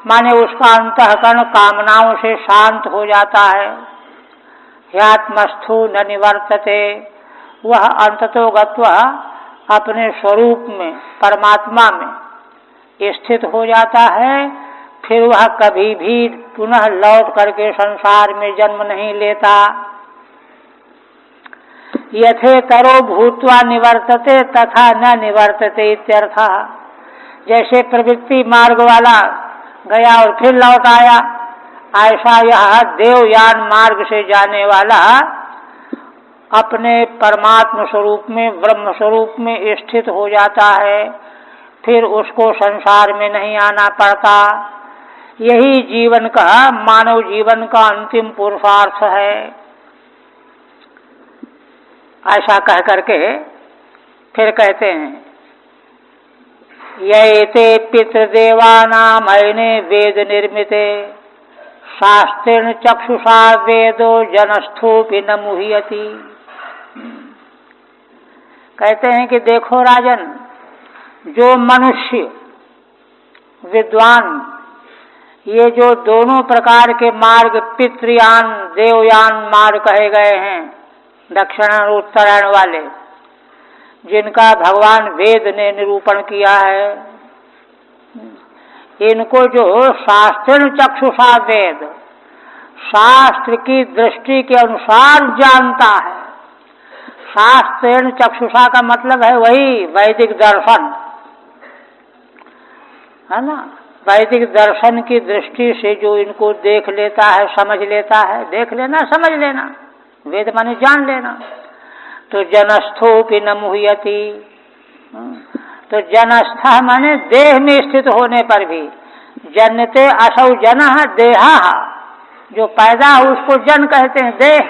माने उसका अंतःकरण कामनाओं से शांत हो जाता है। ह्यात्मस्थो न निवर्तते, वह अंततो गत्वा अपने स्वरूप में परमात्मा में स्थित हो जाता है। फिर वह कभी भी पुनः लौट करके संसार में जन्म नहीं लेता। यथे तरो भूत्वा निवर्तते तथा न निवर्तते इत्यर्थः। जैसे प्रवृत्ति मार्ग वाला गया और फिर लौट आया, ऐसा यह देवयान मार्ग से जाने वाला अपने परमात्म स्वरूप में, ब्रह्म स्वरूप में स्थित हो जाता है। फिर उसको संसार में नहीं आना पड़ता। यही जीवन का, मानव जीवन का अंतिम पुरुषार्थ है। ऐसा कह करके फिर कहते हैं यैते पितृदेवानामैने वेद निर्मिते शास्त्रेण चक्षुषा वेदो जनस्थोपि न मुह्यति। कहते हैं कि देखो राजन, जो मनुष्य विद्वान ये जो दोनों प्रकार के मार्ग, पितृयान देवयान मार्ग कहे गए हैं, दक्षिणायन और उत्तरायण वाले, जिनका भगवान वेद ने निरूपण किया है, इनको जो शास्त्र चक्षुषा वेद, शास्त्र की दृष्टि के अनुसार जानता है। शास्त्र चक्षुषा का मतलब है वही वैदिक दर्शन, है ना। वैदिक दर्शन की दृष्टि से जो इनको देख लेता है, समझ लेता है, देख लेना, समझ लेना, वेद माने जान लेना। तो जनस्थोपि न मुह्यति, तो जनस्थ माने देह में स्थित होने पर भी, जन्यते असौ जनः देहः, जो पैदा हो उसको जन कहते हैं, देह।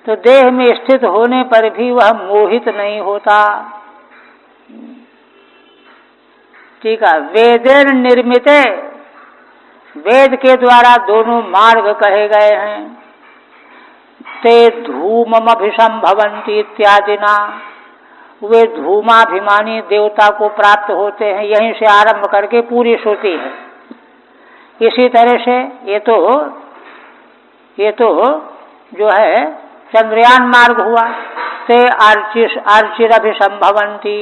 तो देह में स्थित होने पर भी वह मोहित नहीं होता। ठीक है। वेदेन निर्मिते, वेद के द्वारा दोनों मार्ग कहे गए हैं। ते धूममभिसंभवन्ति इत्यादिना, वे धूमाभिमानी देवता को प्राप्त होते हैं। यहीं से आरंभ करके पूरी श्रुति है। इसी तरह से ये तो जो है चंद्रयान मार्ग हुआ। ते अर्चिरभिसंभवन्ति,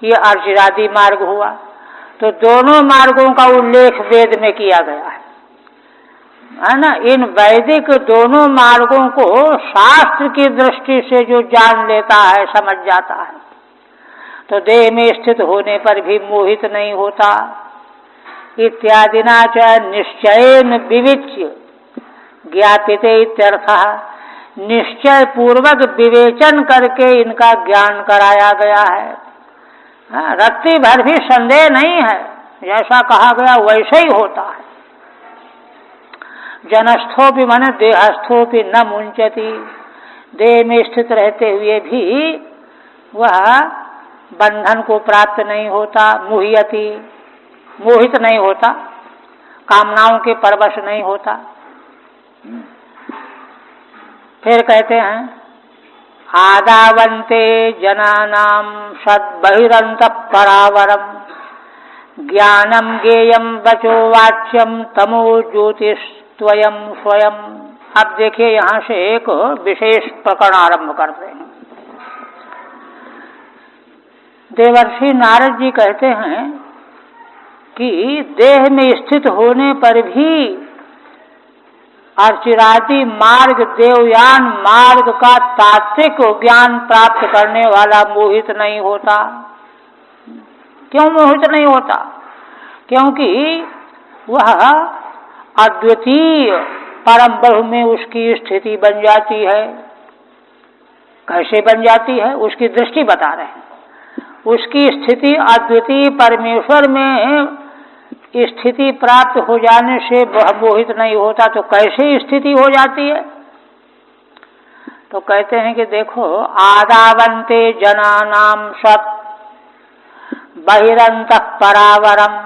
ये अर्चिरादि मार्ग हुआ। तो दोनों मार्गों का उल्लेख वेद में किया गया है ना। इन वैदिक दोनों मार्गों को शास्त्र की दृष्टि से जो जान लेता है, समझ जाता है, तो देह में स्थित होने पर भी मोहित नहीं होता। इत्यादि ना च निश्चयेन विविच्य ज्ञापिते इत्यर्थः। निश्चय पूर्वक विवेचन करके इनका ज्ञान कराया गया है। रत्ती भर भी संदेह नहीं है, जैसा कहा गया वैसे ही होता है। जनस्थो भी मन देहस्थो भी न मुंचती। देह में स्थित रहते हुए भी वह बंधन को प्राप्त नहीं होता। मुह्यति, मोहित नहीं होता, कामनाओं के परवश नहीं होता। फिर कहते हैं आदावन्ते जनानां सद्बहिरन्तः परावरम् ज्ञानम गेयम वचो वाच्यम तमो ज्योतिस्त्वयं स्वयं। अब देखिए यहाँ से एक विशेष प्रकरण आरंभ करते हैं। देवर्षि नारद जी कहते हैं कि देह में स्थित होने पर भी अर्चिरादि मार्ग, देवयान मार्ग का तात्विक ज्ञान प्राप्त करने वाला मोहित नहीं होता। क्यों मोहित नहीं होता? क्योंकि वह अद्वितीय परम ब्रह्म में उसकी स्थिति बन जाती है। कैसे बन जाती है? उसकी दृष्टि बता रहे हैं। उसकी स्थिति अद्वितीय परमेश्वर में स्थिति प्राप्त हो जाने से वह मोहित नहीं होता। तो कैसे स्थिति हो जाती है? तो कहते हैं कि देखो, आदावन्ते जनानां सत् बहिरन्तः परावरम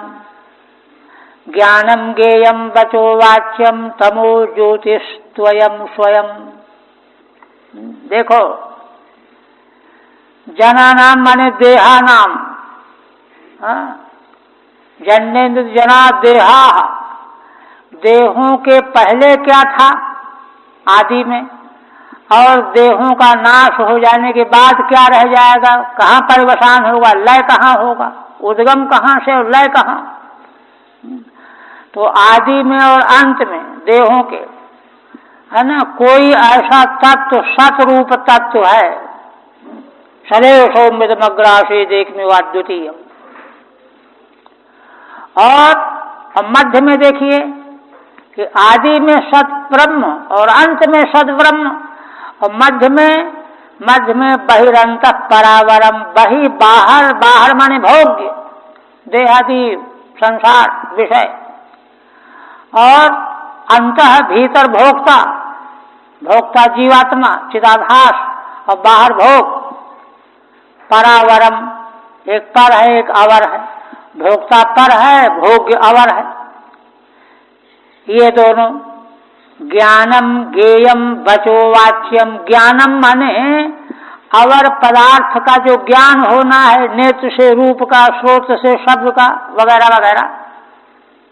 ज्ञानम गेयम वचो वाच्यम तमो ज्योतिस्त्वयं स्वयं। देखो, जनानाम माने देहानाम, जन्नेन्द्र जना देहा, देहों के पहले क्या था आदि में, और देहों का नाश हो जाने के बाद क्या रह जाएगा, कहाँ परिवसान होगा, लय कहाँ होगा, उद्गम कहाँ से और लय कहाँ। तो आदि में और अंत में देहों के, है ना, कोई ऐसा तत्व सतरूप तत्व है, सदैव सौम्यमग्रासी देख में वाद्वितीय। और मध्य में देखिए कि आदि में सत ब्रह्म और अंत में सद ब्रह्म, और मध्य में बहिरंतः परावरम, बहि बाहर, बाहर माने भोग्य, देहादि संसार विषय, और अंतः भीतर भोक्ता, भोक्ता जीवात्मा चिदाभास, और बाहर भोग। परावरम, एक पर है एक अवर है, भोक्ता पर है, भोग्य अवर है। ये दोनों ज्ञानम गेयम वचो वाच्यम, ज्ञानम माने अवर पदार्थ का जो ज्ञान होना है, नेत्र से रूप का, श्रोत से शब्द का, वगैरह वगैरह,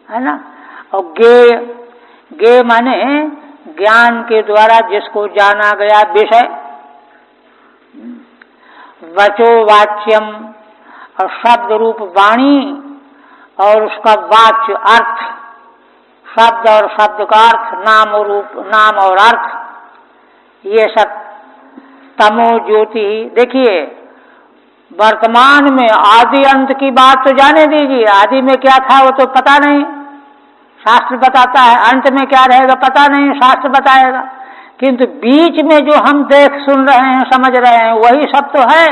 है ना। और गे माने ज्ञान के द्वारा जिसको जाना गया विषय। वचो वाच्यम, और शब्द रूप वाणी, और उसका वाच्य अर्थ, शब्द और शब्द का अर्थ, नाम और रूप, नाम और अर्थ, ये सब। तमो ज्योति, देखिए वर्तमान में आदि अंत की बात तो जाने दीजिए, आदि में क्या था वो तो पता नहीं, शास्त्र बताता है, अंत में क्या रहेगा पता नहीं, शास्त्र बताएगा। किंतु बीच में जो हम देख सुन रहे हैं, समझ रहे हैं, वही सब तो है।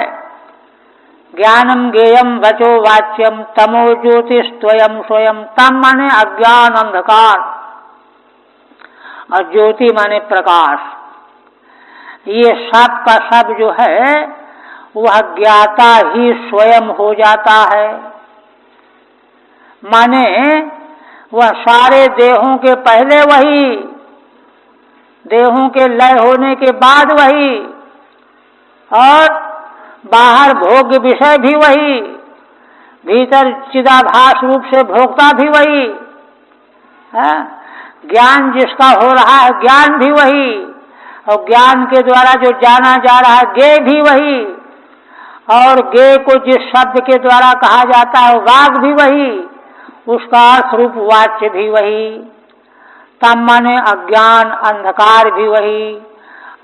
ज्ञानम गेयम वचो वाच्यम तमो ज्योतिस्त्वयं स्वयं। तम माने अज्ञान अंधकार, और ज्योति माने प्रकाश। ये सब का सब जो है वह ज्ञाता ही स्वयं हो जाता है। माने वह सारे देहों के पहले वही, देहों के लय होने के बाद वही, और बाहर भोग्य विषय भी वही, भीतर चिदाभास रूप से भोक्ता भी वही है। ज्ञान जिसका हो रहा है ज्ञान भी वही, और ज्ञान के द्वारा जो जाना जा रहा है ज्ञेय भी वही, और ज्ञेय को जिस शब्द के द्वारा कहा जाता है वाग भी वही, उसका अर्थ रूप वाच्य भी वही। तम माने अज्ञान अंधकार भी वही,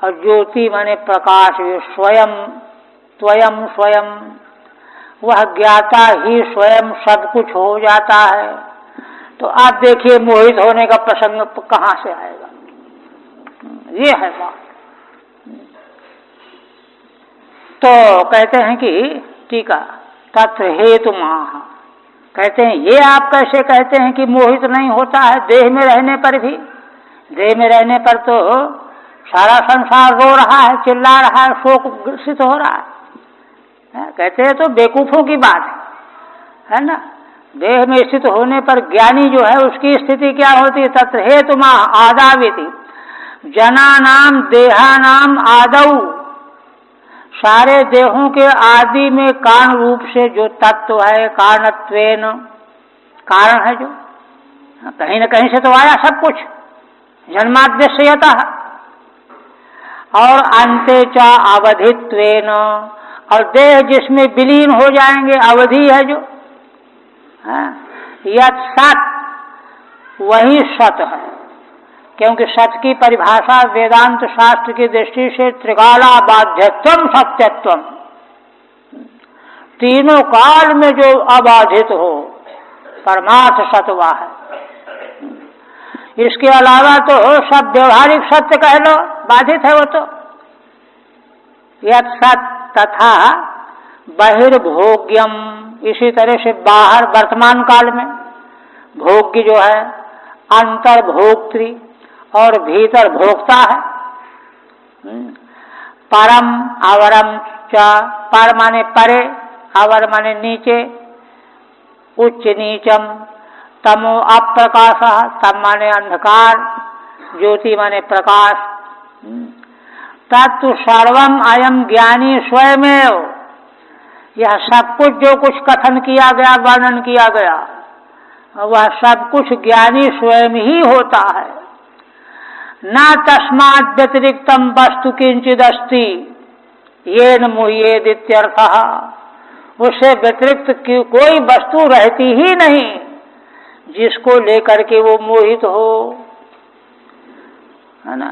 और ज्योति माने प्रकाश भी। स्वयं त्वयं स्वयं, वह ज्ञाता ही स्वयं सब कुछ हो जाता है, तो आप देखिए मोहित होने का प्रसंग कहाँ से आएगा। ये है बात। तो कहते हैं कि टीका तत्र हेतु माह, कहते हैं ये आप कैसे कहते हैं कि मोहित नहीं होता है देह में रहने पर भी? देह में रहने पर तो सारा संसार रो रहा है, चिल्ला रहा है, शोक ग्रसित हो रहा है। कहते हैं तो बेवकूफों की बात है ना। देह में स्थित होने पर ज्ञानी जो है उसकी स्थिति क्या होती है? तत्र हेतु माह आदाविति जनानाम देहानाम आदौ, सारे देहों के आदि में कारण रूप से जो तत्व है, कारणत्वेन, कारण है जो, कहीं न कहीं से तो आया सब कुछ, जन्माद्यस्यतः, और अंते च अवधित्वेन, और देह जिसमें विलीन हो जाएंगे, अवधि है जो, यत् सत्, वही सत है। क्योंकि सत की परिभाषा वेदांत शास्त्र की दृष्टि से त्रिकाला बाध्यत्वम सत्यत्वम, तीनों काल में जो अबाधित हो परमार्थ सत्वा है। इसके अलावा तो सब व्यवहारिक सत्य कह लो, बाधित है वो तो। यत् सत तथा बहिर्भोग्यम, इसी तरह से बाहर वर्तमान काल में भोग्य जो है अंतर्भोक्त्री और भीतर भोक्ता है। परम अवरम च, पर माने परे, अवर माने नीचे, उच्च नीचम, तमो अप्रकाश, तम माने अंधकार, ज्योति माने प्रकाश। तत्व सर्वम अयम ज्ञानी स्वयमेव, यह सब कुछ जो कुछ कथन किया गया, वर्णन किया गया, वह सब कुछ ज्ञानी स्वयं ही होता है। न तस्मात् व्यतिरिक्तम वस्तु किंचिद अस्ति येन मुह्येद इत्यर्थः, उससे व्यतिरिक्त की कोई वस्तु रहती ही नहीं जिसको लेकर के वो मोहित हो, है ना।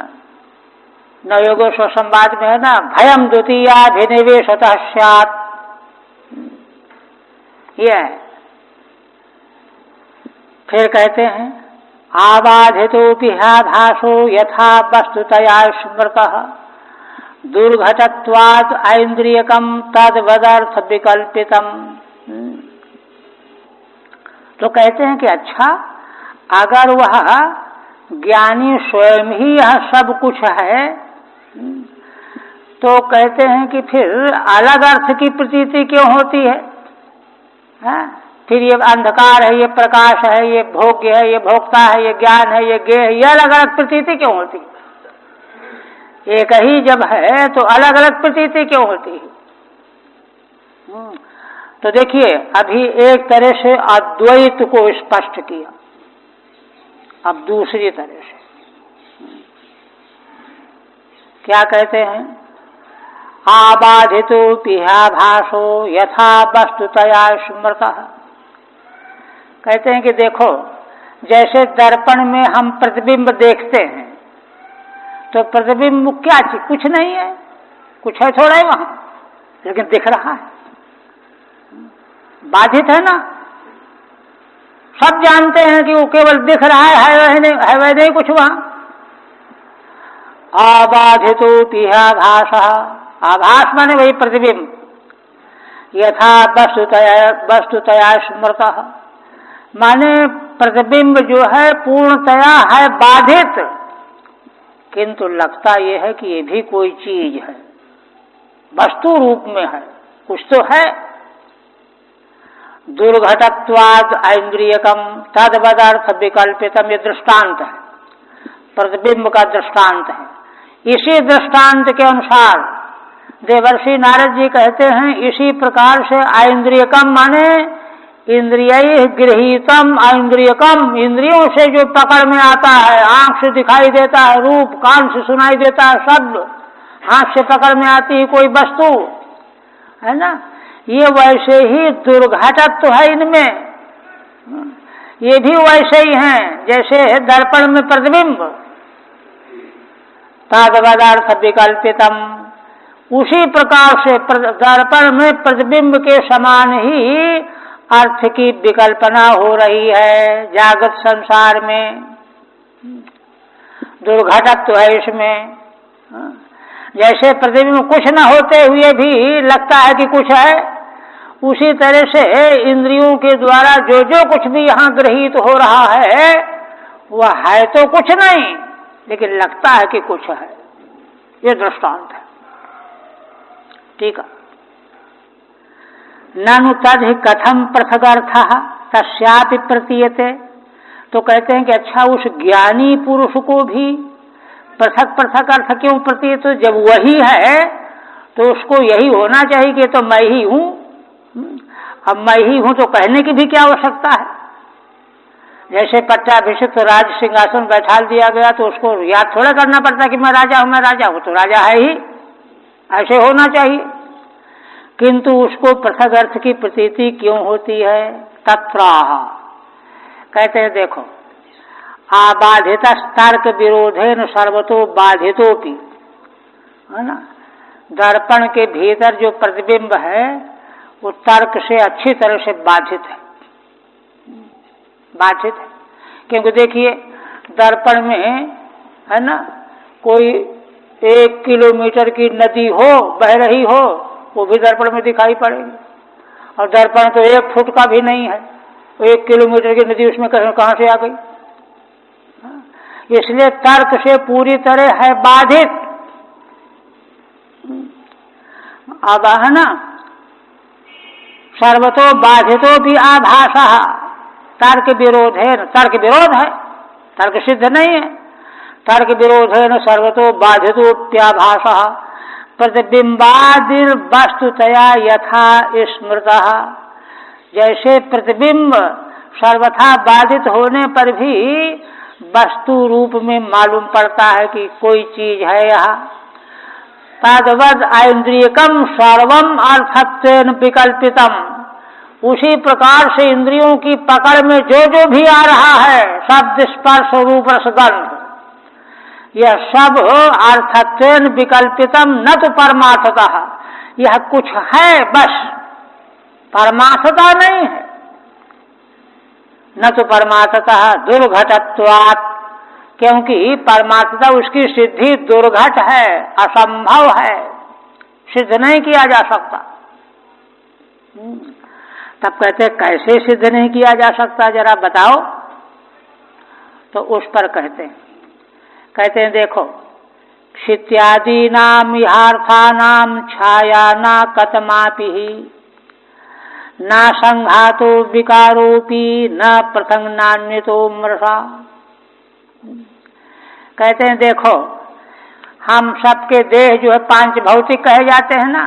नवयोगो संवाद में है ना, भयम द्वितीयाभिनिवेशतः स्यात्, ये है। फिर कहते हैं आबाधितोऽपि भासो यथा वस्तुतया स्मृतः दुर्घटत्वात् ऐन्द्रियकम तद्वदर्थ विकल्पितम। तो कहते हैं कि अच्छा, अगर वह ज्ञानी स्वयं ही यह सब कुछ है, तो कहते हैं कि फिर अलग अर्थ की प्रतीति क्यों होती है? फिर ये अंधकार है, ये प्रकाश है, ये भोग्य है, ये भोक्ता है, ये ज्ञान है, ये ज्ञेय है, ये अलग अलग प्रतीति क्यों होती? एक ही जब है तो अलग अलग प्रतीति क्यों होती है? तो देखिए, अभी एक तरह से अद्वैत को स्पष्ट किया, अब दूसरी तरह से क्या कहते हैं? आबाधितोऽपि भासो यथा वस्तुतया स्मृतः। कहते हैं कि देखो, जैसे दर्पण में हम प्रतिबिंब देखते हैं, तो प्रतिबिंब क्या चीज? कुछ नहीं है, कुछ है थोड़ा ही वहां, लेकिन दिख रहा है, बाधित है ना। सब जानते हैं कि वो केवल दिख रहा है वह नहीं कुछ वहां। आबाधितोऽपि भासः, आभास माने वही प्रतिबिंब, यथा वस्तुतया स्मृतः, माने प्रतिबिंब जो है पूर्णतया है बाधित, किंतु लगता यह है कि ये भी कोई चीज है, वस्तु रूप में है, कुछ तो है। दुर्घटत्वाद ऐन्द्रियकम तद्वदर्थ विकल्पितम, ये दृष्टांत है, प्रतिबिंब का दृष्टांत है। इसी दृष्टांत के अनुसार देवर्षि नारद जी कहते हैं, इसी प्रकार से ऐन्द्रियकम माने इंद्रिय गृहीतम, ऐन्द्रियकम इंद्रियों से जो पकड़ में आता है, आंख से दिखाई देता है रूप, कान से सुनाई देता है शब्द, आंख से पकड़ में आती है कोई वस्तु, है ना, ये वैसे ही दुर्घटत्व है इनमें, ये भी वैसे ही हैं जैसे दर्पण में प्रतिबिंब। तद्वदर्थ विकल्पितम, उसी प्रकार से दर्पण में प्रतिबिंब के समान ही अर्थ की विकल्पना हो रही है जागृत संसार में। दुर्घटत्व है इसमें। जैसे प्रतिबिंब कुछ न होते हुए भी लगता है कि कुछ है, उसी तरह से इंद्रियों के द्वारा जो जो कुछ भी यहाँ गृहीत हो रहा है वह है तो कुछ नहीं, लेकिन लगता है कि कुछ है। ये दृष्टांत है। ठीक है। ननु तद् कथम पृथगर्थ तस्यापि प्रतीयते। तो कहते हैं कि अच्छा, उस ज्ञानी पुरुष को भी पृथक पृथक अर्थ क्यों प्रतीत? तो जब वही है तो उसको यही होना चाहिए कि तो मैं ही हूं। अब मैं ही हूं तो कहने की भी क्या आवश्यकता है? जैसे पट्टाभिषिक्त राज सिंहासन बैठाल दिया गया तो उसको याद थोड़ा करना पड़ता कि मैं राजा हूं, मैं राजा हूं, तो राजा है ही, ऐसे होना चाहिए। किंतु उसको पृथक अर्थ की प्रतीति क्यों होती है? तत्राह कहते हैं देखो, आबाधित तर्क विरोधेन सर्वतो बाधितोपि, है ना। दर्पण के भीतर जो प्रतिबिंब है वो तर्क से अच्छी तरह से बाधित है, बाधित है। क्योंकि देखिए दर्पण में, है ना, कोई 1 किलोमीटर की नदी हो, बह रही हो, वो भी दर्पण में दिखाई पड़ेगी। और दर्पण तो 1 फुट का भी नहीं है, 1 किलोमीटर की नदी उसमें कहां से आ गई? इसलिए तर्क से पूरी तरह है बाधित। अब है ना, सर्वतो बाधितो भी आभासा, तर्क विरोध है, तर्क विरोध है, तर्क सिद्ध नहीं है। तर्क विरोध है न सर्वतो बाधितोप्याभासा प्रतिबिंबादि वस्तुतया यथा स्मृता। जैसे प्रतिबिंब सर्वथा बाधित होने पर भी वस्तु रूप में मालूम पड़ता है कि कोई चीज है यहाँ, तद्वद ऐन्द्रियकम सर्वम अर्थत्वेन विकल्पितम। उसी प्रकार से इंद्रियों की पकड़ में जो जो भी आ रहा है, शब्द स्पर्श रूप रसगंध, यह सब अर्थत्वेन विकल्पितम न तो परमार्थतः, यह कुछ है बस, परमार्थता नहीं है। न तो परमार्थतः दुर्घटत्वात्, क्योंकि परमार्थता उसकी सिद्धि दुर्घट है, असंभव है, सिद्ध नहीं किया जा सकता। तब कहते कैसे सिद्ध नहीं किया जा सकता, जरा बताओ। तो उस पर कहते हैं देखो, क्षित्यादि नाम यार्थानाम छाया ना कतमापि न संघातो विकारोपी न प्रथंग नान्यतो मृषा। कहते हैं देखो, हम सबके देह जो है 5 भौतिक कहे जाते हैं ना,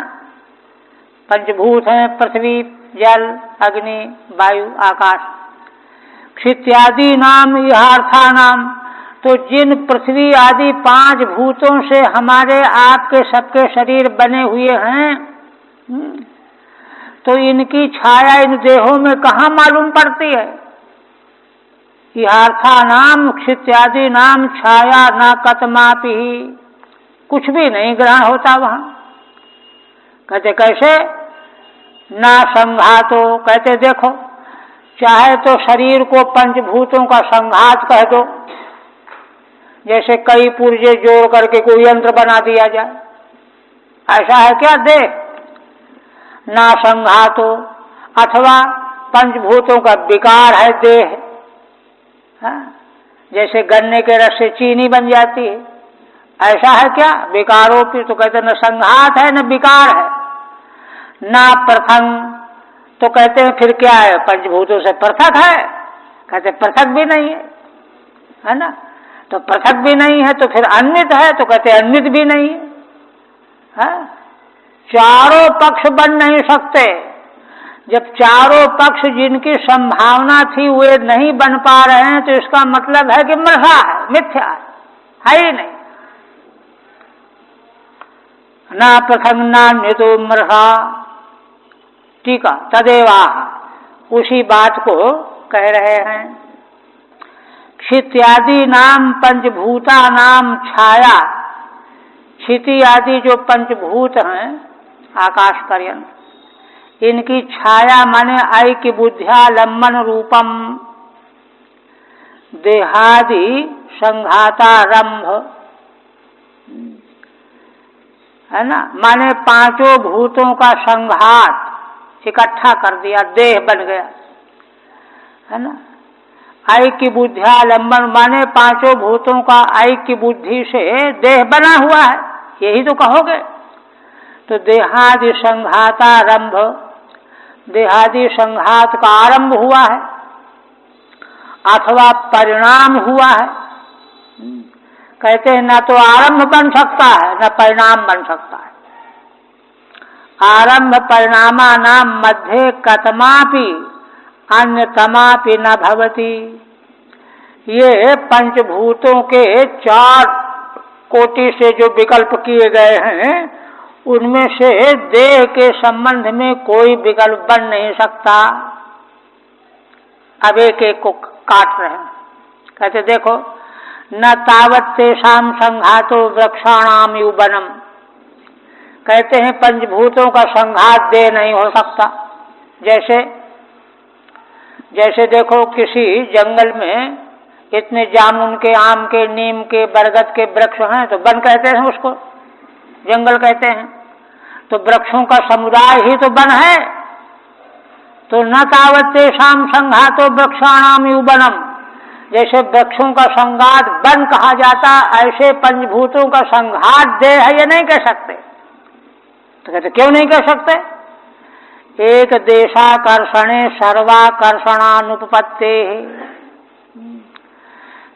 पंचभूत हैं, पृथ्वी, जल, अग्नि, वायु, आकाश। क्षित्यादि नाम यहार्था नाम, तो जिन पृथ्वी आदि 5 भूतों से हमारे आपके सबके शरीर बने हुए हैं, तो इनकी छाया इन देहों में कहाँ मालूम पड़ती है? यहार्था नाम क्षित्यादि नाम छाया न कतमापि, कुछ भी नहीं ग्रहण होता वहां। कहते कैसे? ना संघातो, कहते देखो, चाहे तो शरीर को पंचभूतों का संघात कह दो, जैसे कई पुर्जे जोड़ करके कोई यंत्र बना दिया जाए, ऐसा है क्या देह? ना संघातो, अथवा पंचभूतों का विकार है देह, जैसे गन्ने के रस से चीनी बन जाती है, ऐसा है क्या? विकारोपी, तो कहते न संघात है न विकार है। ना प्रथंग, तो कहते हैं फिर क्या है? पंचभूतों से पृथक है? कहते पृथक भी नहीं है ना। तो पृथक भी नहीं है तो फिर अन्वित है? तो कहते अन्वित भी नहीं है। चारों पक्ष बन नहीं सकते। जब चारों पक्ष जिनकी संभावना थी वे नहीं बन पा रहे हैं, तो इसका मतलब है कि मृषा है, मिथ्या है ही नहीं। ना प्रथम नान्यतो मृषा। ठीक है, तदेवा, उसी बात को कह रहे हैं। क्षित्यादि नाम पंचभूता नाम छाया, क्षिति आदि जो पंचभूत हैं आकाश पर्यंत, इनकी छाया माने ऐक्य बुद्ध्यालंबन रूपम देहादि संघातारंभ, है ना, माने पांचों भूतों का संघात इकट्ठा कर दिया, देह बन गया, है ना। ऐक्य बुद्ध्यालंबन माने पांचों भूतों का ऐक्य बुद्धि से देह बना हुआ है, यही तो कहोगे। तो देहादि संघातारंभ, देहादि संघात का आरंभ हुआ है अथवा परिणाम हुआ है। कहते हैं ना तो आरंभ बन सकता है न परिणाम बन सकता है। आरंभ परिणामा नाम मध्ये कतमापि अन्यतमापि न भवति। ये पंचभूतों के चार कोटि से जो विकल्प किए गए हैं उनमें से देह के संबंध में कोई विकल्प बन नहीं सकता। अब एक एक को काट रहे हैं। कहते देखो, न तावत तेषाम संघातो वृक्षाणाम युवनम। कहते हैं पंचभूतों का संघात देह नहीं हो सकता। जैसे देखो किसी जंगल में इतने जामुन के, आम के, नीम के, बरगद के वृक्ष हैं तो वन कहते हैं उसको, जंगल कहते हैं। तो वृक्षों का समुदाय ही तो वन है। तो न तावत तेषाम संघातो वृक्षाणाम युवनम, जैसे वृक्षों का संघात वन कहा जाता, ऐसे पंचभूतों का संघात देह है, ये नहीं कह सकते। तो कहते क्यों नहीं कह सकते? एक देशाकर्षणे सर्वाकर्षणानुपपत्ते।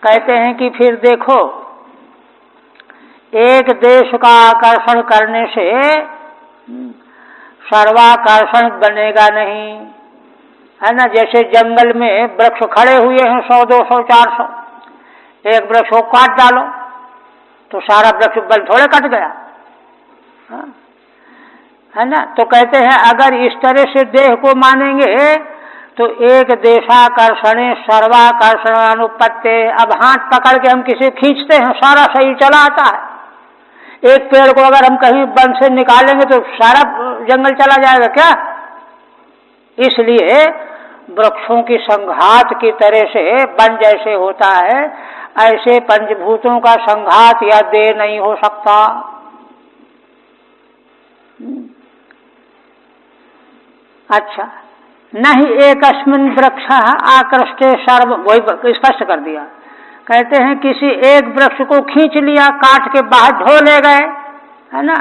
कहते हैं कि फिर देखो, एक देश का आकर्षण करने से सर्वाकर्षण बनेगा नहीं, है ना। जैसे जंगल में वृक्ष खड़े हुए हैं 100, 200, 400, एक वृक्ष को काट डालो तो सारा वृक्ष बल थोड़े कट गया, है ना। तो कहते हैं अगर इस तरह से देह को मानेंगे तो एक देशाकर्षणे सर्वाकर्षण अनुपत्ते। अब हाथ पकड़ के हम किसी खींचते हैं, सारा शरीर चला आता है। एक पेड़ को अगर हम कहीं वन से निकालेंगे तो सारा जंगल चला जाएगा क्या? इसलिए वृक्षों की संघात की तरह से वन जैसे होता है, ऐसे पंचभूतों का संघात या देह नहीं हो सकता। अच्छा, नहीं एकस्मिन् वृक्षः आकृष्टे सर्व, वही स्पष्ट कर दिया। कहते हैं किसी एक वृक्ष को खींच लिया, काट के बाहर ढो ले गए, है ना।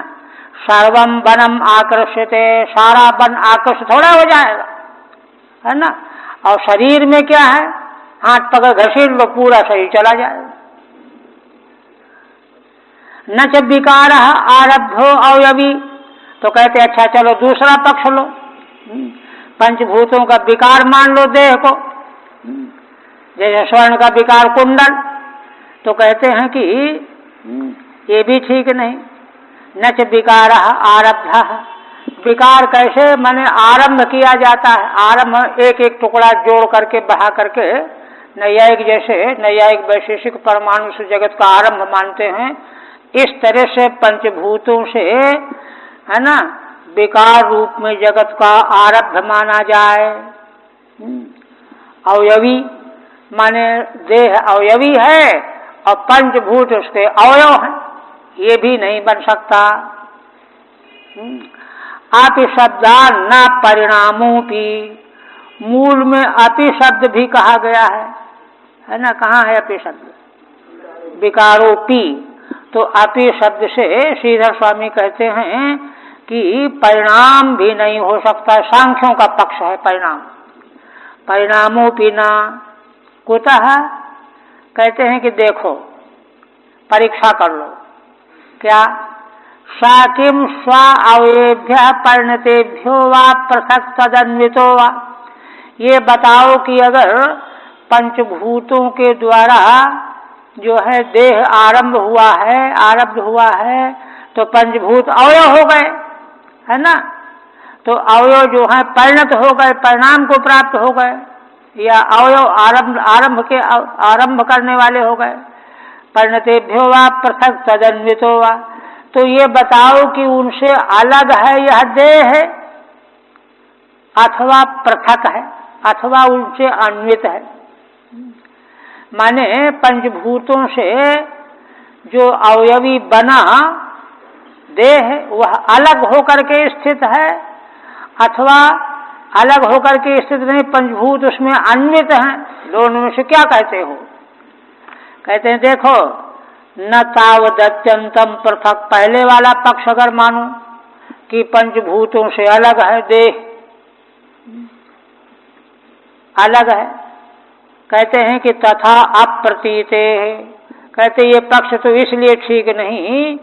सर्वम वनम आकृष्यते, सारा वन आकृष्ट थोड़ा हो जाएगा, है ना। और शरीर में क्या है, हाथ पकड़ घसीट लो पूरा शरीर चला जाएगा। न च विकारः आरब्धो अवयवी। तो कहते अच्छा चलो दूसरा पक्ष लो, पंचभूतों का विकार मान लो देह को, जैसे स्वर्ण का विकार कुंडल। तो कहते हैं कि ये भी ठीक नहीं। न च विकारः आरब्धः, विकार कैसे, माने आरंभ किया जाता है। आरंभ एक एक टुकड़ा जोड़ करके बढ़ा करके, नैयायिक जैसे नैयायिक वैशेषिक परमाणु से जगत का आरंभ मानते हैं, इस तरह से पंचभूतों से, है ना, विकार रूप में जगत का आरब्ध माना जाए। अवयवी माने देह अवयवी है और पंचभूत उसके अवयव हैं, ये भी नहीं बन सकता। अपि शब्दान न परिणामोपि, मूल में अपि शब्द भी कहा गया है ना। कहाँ है अपि शब्द? विकारोपि। तो अपि शब्द से श्रीधर स्वामी कहते हैं कि परिणाम भी नहीं हो सकता। सांख्यों का पक्ष है परिणाम। परिणामोपि न कुतः, कहते हैं कि देखो परीक्षा कर लो। क्या? सा किम स्व अवयवेभ्यः परिणतेभ्यो वा पृथक् तदन्वितो वा। ये बताओ कि अगर पंचभूतों के द्वारा जो है देह आरंभ हुआ है तो पंचभूत अवयव हो गए, है ना। तो अवयव जो है परिणत हो गए, परिणाम को प्राप्त हो गए, या अवयव आरंभ करने वाले हो गए। परिणतेभ्यो वा पृथक् तदन्वितो वा। तो ये बताओ कि उनसे अलग है यह देह है अथवा पृथक है अथवा उनसे अन्वित है। माने पंचभूतों से जो अवयवी बना देह है वह अलग होकर के स्थित है अथवा अलग होकर के स्थित नहीं, पंचभूत उसमें अन्वित हैं। दोनों में से क्या कहते हो? कहते हैं देखो, न तावदत्यंतम पृथक, पहले वाला पक्ष अगर मानो कि पंचभूतों से अलग है देह, अलग है, कहते हैं कि तथा अप्रतीते है। कहते ये पक्ष तो इसलिए ठीक नहीं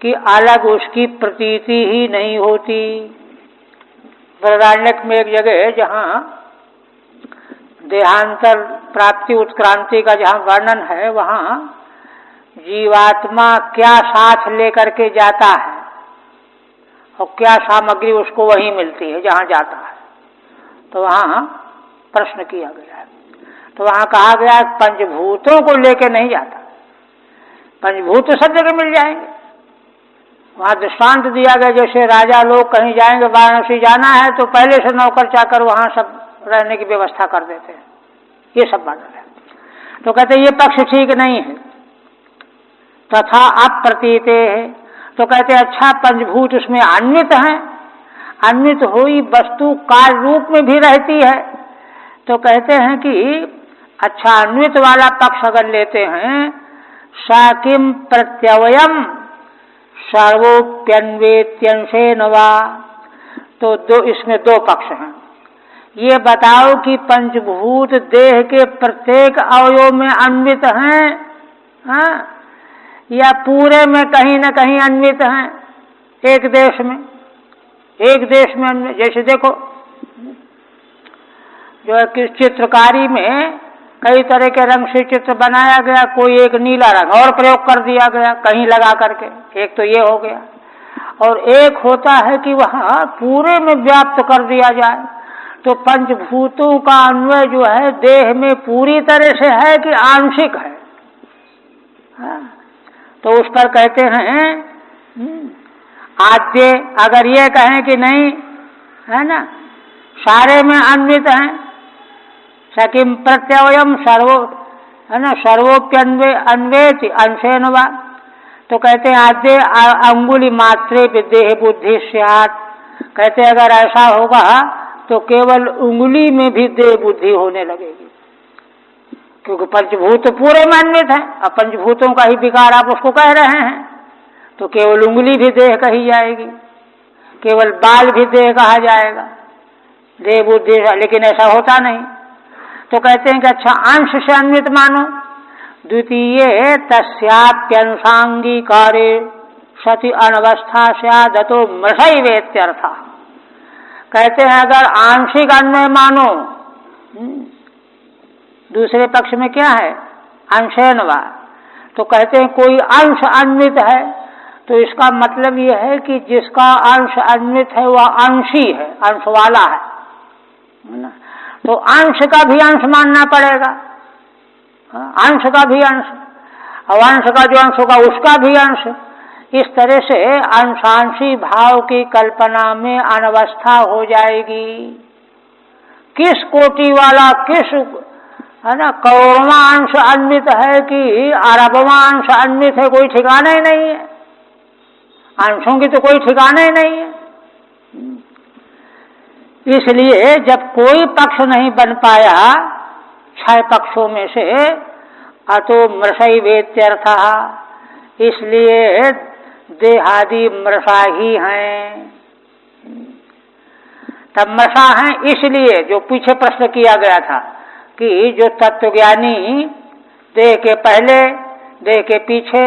कि अलग उसकी प्रतीति ही नहीं होती। बृहदारण्यक में एक जगह है जहाँ देहांतर प्राप्ति उत्क्रांति का जहाँ वर्णन है, वहाँ जीवात्मा क्या साथ लेकर के जाता है और क्या सामग्री उसको वहीं मिलती है जहाँ जाता है। तो वहाँ प्रश्न किया गया है, तो वहाँ कहा गया पंचभूतों को लेकर नहीं जाता, पंचभूत तो सब जगह मिल जाएंगे। वहाँ दृष्टांत दिया गया जैसे राजा लोग कहीं जाएंगे, वाराणसी जाना है तो पहले से नौकर चाकर वहाँ सब रहने की व्यवस्था कर देते हैं, ये सब वर्णन है। तो कहते ये पक्ष ठीक नहीं है। तथा अप्रतीते है, तो कहते अच्छा पंचभूत उसमें अन्वित हैं, अन्वित हुई वस्तु कार्य रूप में भी रहती है। तो कहते हैं कि अच्छा अन्वित वाला पक्ष अगर लेते हैं, सा किम प्रत्यवयम सर्वोप्यन्वेत्यंशेन वा, तो दो इसमें दो पक्ष हैं। ये बताओ कि पंचभूत देह के प्रत्येक अवयव में अन्वित हैं, हाँ, या पूरे में कहीं न कहीं अन्वित हैं, एक देश में अन्वित। जैसे देखो जो है कि चित्रकारी में कई तरह के रंग से चित्र बनाया गया, कोई एक नीला रंग और प्रयोग कर दिया गया कहीं लगा करके, एक तो ये हो गया। और एक होता है कि वहाँ पूरे में व्याप्त कर दिया जाए। तो पंचभूतों का अन्वय जो है देह में पूरी तरह से है कि आंशिक है, हाँ? तो उस पर कहते हैं आद्य, अगर ये कहें कि नहीं है ना, सारे में अन्वित हैं, सकिम प्रत्यवयम सर्वो है ना, सर्वोप्यन्वे अन्वेति अंशेन वा, तो कहते हैं आद्य अंगुली मात्रे देह बुद्धि स्यात्। कहते अगर ऐसा होगा तो केवल उंगली में भी देह बुद्धि होने लगेगी, क्योंकि पंचभूत पूरे में अन्वित है। अब पंचभूतों का ही विकार आप उसको कह रहे हैं, तो केवल उंगली भी देह कही जाएगी, केवल बाल भी देह कहा जाएगा, देह बुद्धि, लेकिन ऐसा होता नहीं। तो कहते हैं कि अच्छा अंश से अन्वित मानो। द्वितीय तस्याप्यंशांगीकारे सति अनवस्था स्यादतो मृषैवेत्यर्थ। कहते हैं अगर आंशिक अन्वय मानो, दूसरे पक्ष में क्या है अंशेन वा, तो कहते हैं कोई अंश अन्वित है, तो इसका मतलब यह है कि जिसका अंश अन्वित है वह अंशी है, अंश वाला है ना। तो अंश का भी अंश मानना पड़ेगा, अंश का भी अंश, और अंश का जो अंश होगा उसका भी अंश। इस तरह से अंशांशी भाव की कल्पना में अनवस्था हो जाएगी। किस कोटि वाला, किस है ना करोड़वां अंश अन्वित है कि अरबवां अंश अन्वित है, कोई ठिकाना ही नहीं है, अंशों की तो कोई ठिकाना ही नहीं है। इसलिए जब कोई पक्ष नहीं बन पाया 6 पक्षों में से, अतो मृषैवेत्यर्थ, इसलिए देहादि मृषा ही हैं। तब मृषा हैं इसलिए, जो पीछे प्रश्न किया गया था कि जो तत्वज्ञानी देह के पहले देह के पीछे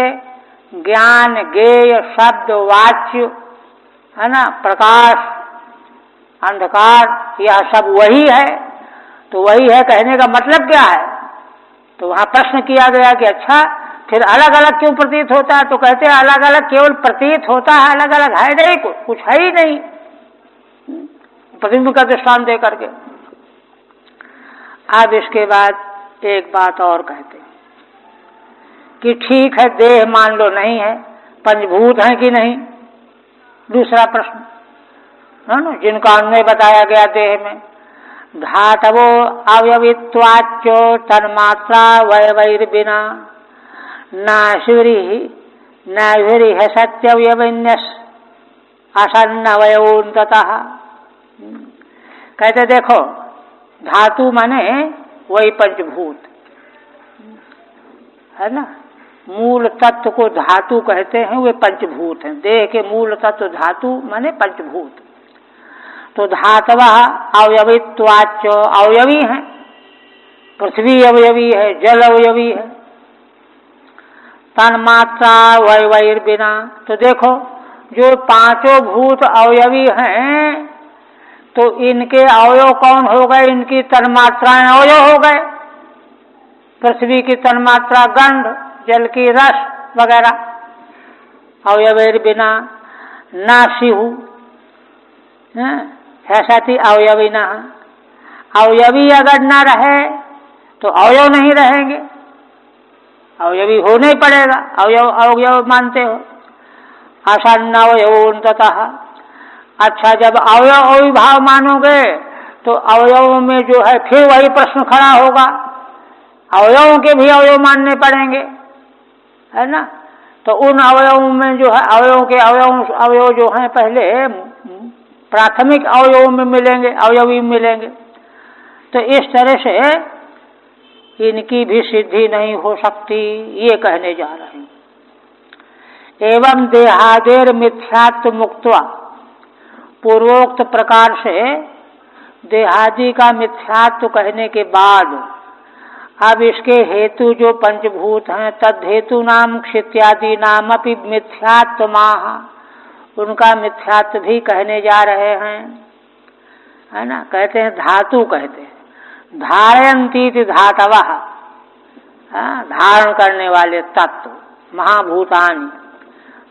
ज्ञान ज्ञेय शब्द वाच्य है ना, प्रकाश अंधकार, यह सब वही है। तो वही है कहने का मतलब क्या है? तो वहां प्रश्न किया गया कि अच्छा फिर अलग अलग क्यों प्रतीत होता है? तो कहते हैं अलग अलग केवल प्रतीत होता है, अलग अलग है नहीं, कुछ है ही नहीं, प्रतिबिंब का दृष्टांत दे करके। अब इसके बाद एक बात और कहते हैं कि ठीक है देह मान लो नहीं है, पंचभूत हैं कि नहीं, दूसरा प्रश्न है ना, जिनका अन्वय बताया गया देह में। धातवो अवयवित्वाच्च तन्मात्रा वयवैर्बिना नाभिरिह सत्यवयविन्यस असन्नवयोन्ततः। कहते देखो, धातु माने वही पंचभूत है ना, मूल तत्व को धातु कहते हैं, वे पंचभूत हैं। देह के मूल तत्व धातु माने पंचभूत। तो धातव अवयवित्वाच्च, अवयवी है, पृथ्वी अवयवी है, जल अवयवी है। तन्मात्रा वयवैर्बिना, तो देखो जो पांचों भूत अवयवी हैं, तो इनके अवयव कौन हो गए, इनकी तन्मात्राएं अवयव हो गए। पृथ्वी की तन्मात्रा गंध, जल की रस वगैरह, अवयवैर्बिना ना स्युः हैसति अवयविना। अवयवी अगर न रहे तो अवयव नहीं रहेंगे, अवयवी होना ही पड़ेगा, अवयव अवयव मानते हो। असन्नवयोन्ततः, अच्छा जब अवयव अविभाव मानोगे तो अवयवों में जो है फिर वही प्रश्न खड़ा होगा, अवयवों के भी अवयव मानने पड़ेंगे, है ना। तो उन अवयवों में जो है अवयवों के अवयव जो हैं पहले प्राथमिक अवयवों में मिलेंगे, अवयवी मिलेंगे। तो इस तरह से इनकी भी सिद्धि नहीं हो सकती, ये कहने जा रहे हैं। एवं देहादेर मिथ्यात्व मुक्त्वा, पूर्वोक्त प्रकार से देहादि का मिथ्यात्व कहने के बाद अब इसके हेतु जो पंचभूत हैं, तद हेतु नाम क्षित्यादि नाम अपि मिथ्यात्वमाह, उनका मिथ्यात्व भी कहने जा रहे हैं, है ना। कहते हैं धातु, कहते हैं धारयन्तीति धातवः, धारण करने वाले तत्व, महाभूतानि,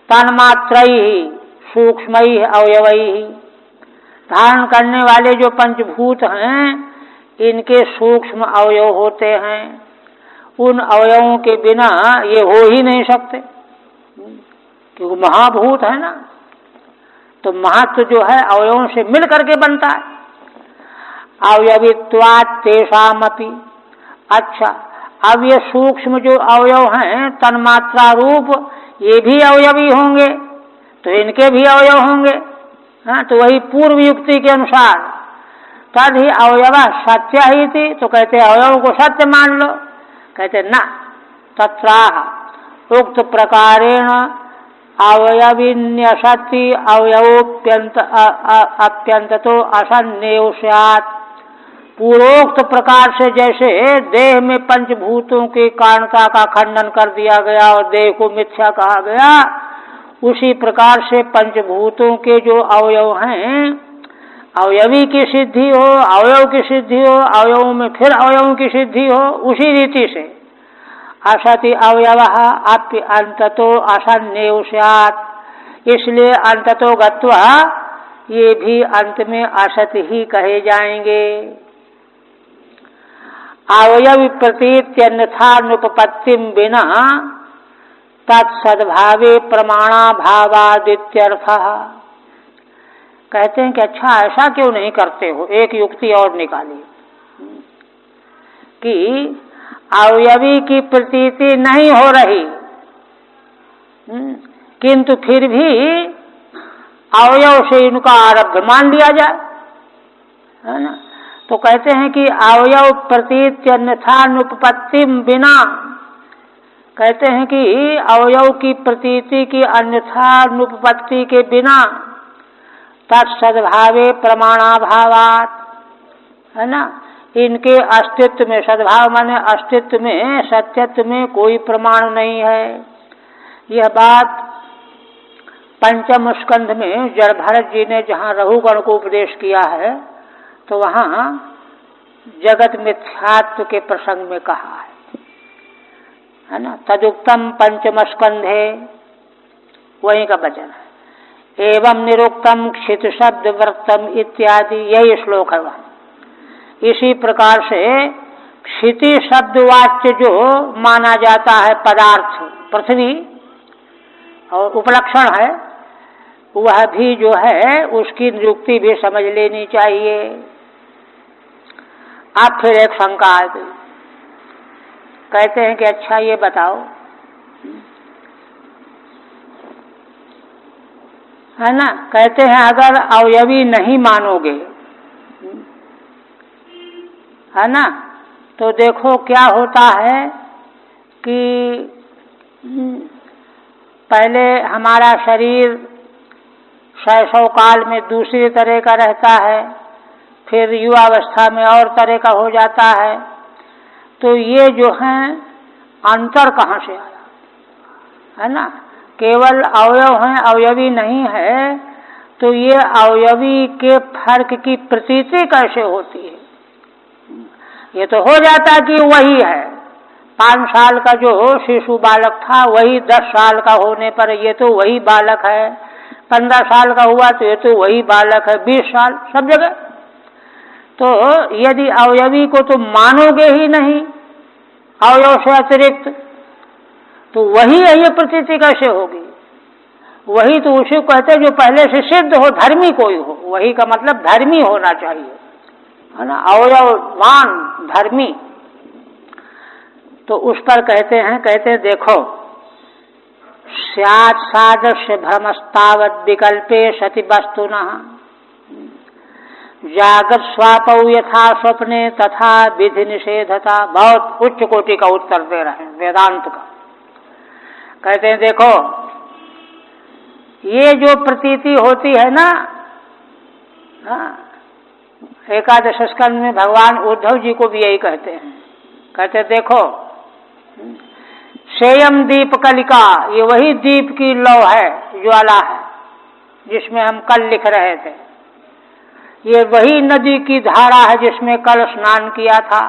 तन्मात्रैः सूक्ष्मैः अवयवैः, धारण करने वाले जो पंचभूत हैं इनके सूक्ष्म अवयव होते हैं, उन अवयवों के बिना ये हो ही नहीं सकते, क्योंकि महाभूत है ना। तो महत्व जो है अवयवों से मिल करके बनता है। अवयवित्वात् तेषामपि, अच्छा अब ये सूक्ष्म जो अवयव हैं तन्मात्रा रूप, ये भी अवयवी होंगे, तो इनके भी अवयव होंगे। हाँ, तो वही पूर्व युक्ति के अनुसार तद ही अवयव सत्य ही थी, तो कहते अवयव को सत्य मान लो। कहते न तत्राह उक्त प्रकारेण अवयविन्यसति अवयवोप्यंत अप्यंततो असन्नेव स्यात्। पूर्वोक्त प्रकार से जैसे देह में पंचभूतों की कारणता का खंडन कर दिया गया और देह को मिथ्या कहा गया, उसी प्रकार से पंचभूतों के जो अवयव हैं, अवयवी की सिद्धि हो, अवयव की सिद्धि हो, अवयवों में फिर अवयवों की सिद्धि हो, उसी रीति से असति अवयवः अप्य अंततो असन्नेव स्यात्। इसलिए अंततो गत्वा ये भी अंत में असत ही कहे जाएंगे। अवयव प्रतीत्यन्यथानुपपत्तिं विना तत्सद्भावे प्रमाणाभावादित्यर्थः। कहते हैं कि अच्छा ऐसा क्यों नहीं करते हो, एक युक्ति और निकाली कि अवयवी की प्रतीति नहीं हो रही, किंतु फिर भी अवयव से इनका आरब्ध मान लिया जाए, है ना। तो कहते हैं कि अवयव प्रतीत्यन्यथानुपपत्तिं विना, कहते हैं कि अवयव की प्रतीति की अन्यथानुपपत्ति के बिना तत्सद्भावे प्रमाणाभावात्, है ना, इनके अस्तित्व में, सद्भाव माने अस्तित्व में, सत्यत्व में कोई प्रमाण नहीं है। यह बात पंचम स्कंध में जड़ भरत जी ने जहाँ रघुगण को उपदेश किया है, तो वहाँ जगत मिथ्यात्व के प्रसंग में कहा है ना। तदुक्तम पंचम स्कंधे, वहीं का वचन है। एवं निरुक्तम क्षित शब्द वृत्तम इत्यादि, यही श्लोक है वहाँ। इसी प्रकार से क्षिति शब्द वाच्य जो माना जाता है पदार्थ पृथ्वी, और उपलक्षण है, वह भी जो है उसकी नियुक्ति भी समझ लेनी चाहिए। आप फिर एक शंका आ गई, कहते हैं कि अच्छा ये बताओ, है ना, कहते हैं अगर अवयवी नहीं मानोगे, है ना, तो देखो क्या होता है कि पहले हमारा शरीर शैशव काल में दूसरी तरह का रहता है, फिर युवावस्था में और तरह का हो जाता है। तो ये जो है अंतर कहाँ से आया, है ना, केवल अवयव हैं, अवयवी नहीं है, तो ये अवयवी के फर्क की प्रतीति कैसे होती है? ये तो हो जाता कि वही है, 5 साल का जो शिशु बालक था वही 10 साल का होने पर ये तो वही बालक है, 15 साल का हुआ तो ये तो वही बालक है, 20 साल सब जगह। तो यदि अवयवी को तो मानोगे ही नहीं अवयव से अतिरिक्त, तो वही है, ये प्रतीति कैसे होगी? वही तो उसे कहते हैं जो पहले से सिद्ध हो, धर्मी कोई हो, वही का मतलब धर्मी होना चाहिए, है ना, अवयववान धर्मी। तो उस पर कहते हैं देखो, स्यात् सादृश्य भ्रमस्तावत् विकल्पे सति वस्तुनः जागृत स्वापौ यथा स्वप्ने तथा विधि निषेधता। बहुत उच्च कोटि का उत्तर दे रहे हैं वेदांत का। कहते हैं देखो, ये जो प्रतीति होती है ना, एकादश स्कंद में भगवान उद्धव जी को भी यही कहते हैं, कहते देखो सेयम दीप कलिका, ये वही दीप की लौ है, ज्वाला है, जिसमें हम कल लिख रहे थे, ये वही नदी की धारा है जिसमें कल स्नान किया था।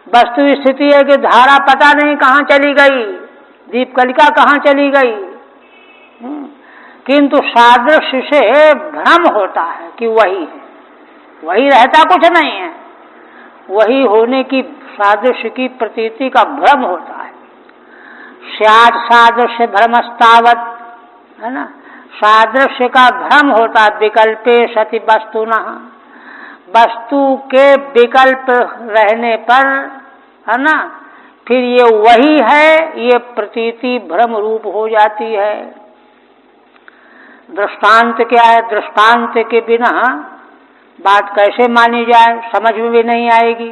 वस्तु स्थिति है कि धारा पता नहीं कहाँ चली गई, दीप कलिका कहाँ चली गई, किंतु सादृश्य से भ्रम होता है कि वही है, वही रहता कुछ नहीं है, वही होने की सादृश्य की प्रतीति का भ्रम होता है। स्यात् सादृश्य भ्रमस्तावत्, है ना, सादृश्य का भ्रम होता है, विकल्पे सति वस्तुनः, वस्तु के विकल्प रहने पर, है ना, फिर ये वही है, ये प्रतीति भ्रम रूप हो जाती है। दृष्टांत क्या है? दृष्टांत के बिना बात कैसे मानी जाए, समझ में भी नहीं आएगी।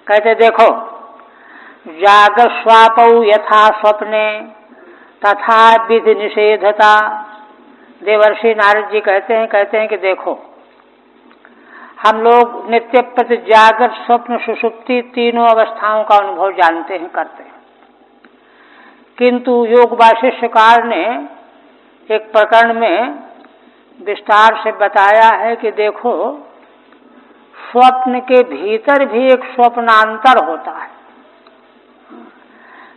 कहते देखो, जागृत स्वापौ यथा स्वप्ने तथा विधि निषेधता। देवर्षि नारद जी कहते हैं कि देखो, हम लोग नित्य प्रति जागृत स्वप्न सुषुप्ति तीनों अवस्थाओं का अनुभव जानते हैं, करते हैं, किंतु योग वासिष्ठकार ने एक प्रकरण में विस्तार से बताया है कि देखो, स्वप्न के भीतर भी एक स्वप्नांतर होता है।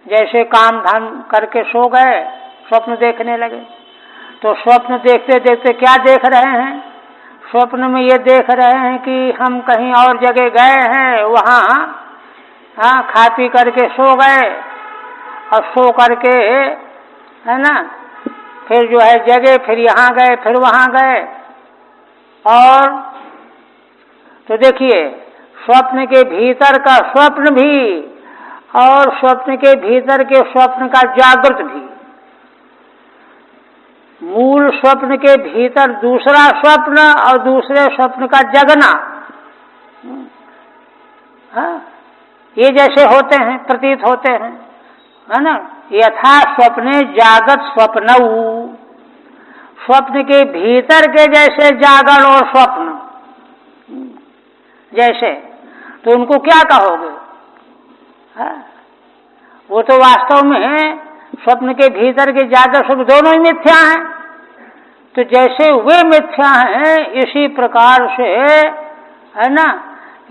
जैसे काम धाम करके सो गए, स्वप्न देखने लगे, तो स्वप्न देखते देखते क्या देख रहे हैं? स्वप्न में ये देख रहे हैं कि हम कहीं और जगह गए हैं, वहाँ खा पी करके सो गए, और सो करके, है ना, फिर जो है जगह, फिर यहाँ गए, फिर वहाँ गए। और तो देखिए, स्वप्न के भीतर का स्वप्न भी और स्वप्न के भीतर के स्वप्न का जागृत भी, मूल स्वप्न के भीतर दूसरा स्वप्न और दूसरे स्वप्न का जगना, ये जैसे होते हैं, प्रतीत होते हैं, है ना। यथा स्वप्ने जागत स्वप्नऊ, स्वप्न के भीतर के जैसे जागरण और स्वप्न जैसे, तो उनको क्या कहोगे? वो तो वास्तव में स्वप्न के भीतर के जागरण स्वप्न दोनों ही मिथ्या हैं। तो जैसे वे मिथ्या हैं, इसी प्रकार से, है ना,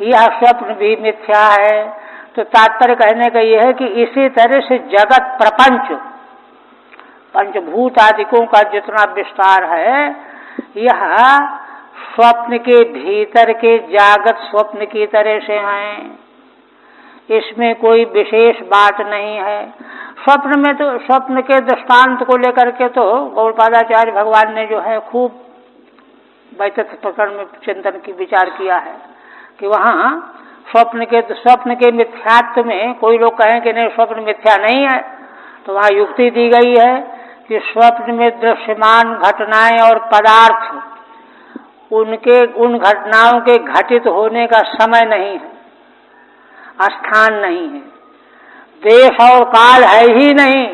यह स्वप्न भी मिथ्या है। तो तात्पर्य कहने का यह है कि इसी तरह से जगत प्रपंच, पंचभूत आदिकों का जितना विस्तार है, यह स्वप्न के भीतर के जागत स्वप्न की तरह से हैं। इसमें कोई विशेष बात नहीं है। स्वप्न में तो स्वप्न के दृष्टांत को लेकर के तो गौड़पादाचार्य भगवान ने जो है खूब वैतथ प्रकरण में चिंतन की विचार किया है कि वहाँ स्वप्न के मिथ्यात्व में कोई लोग कहें कि नहीं स्वप्न मिथ्या नहीं है, तो वहाँ युक्ति दी गई है कि स्वप्न में दृश्यमान घटनाएं और पदार्थ उन घटनाओं के घटित होने का समय नहीं है, स्थान नहीं है, देश और काल है ही नहीं।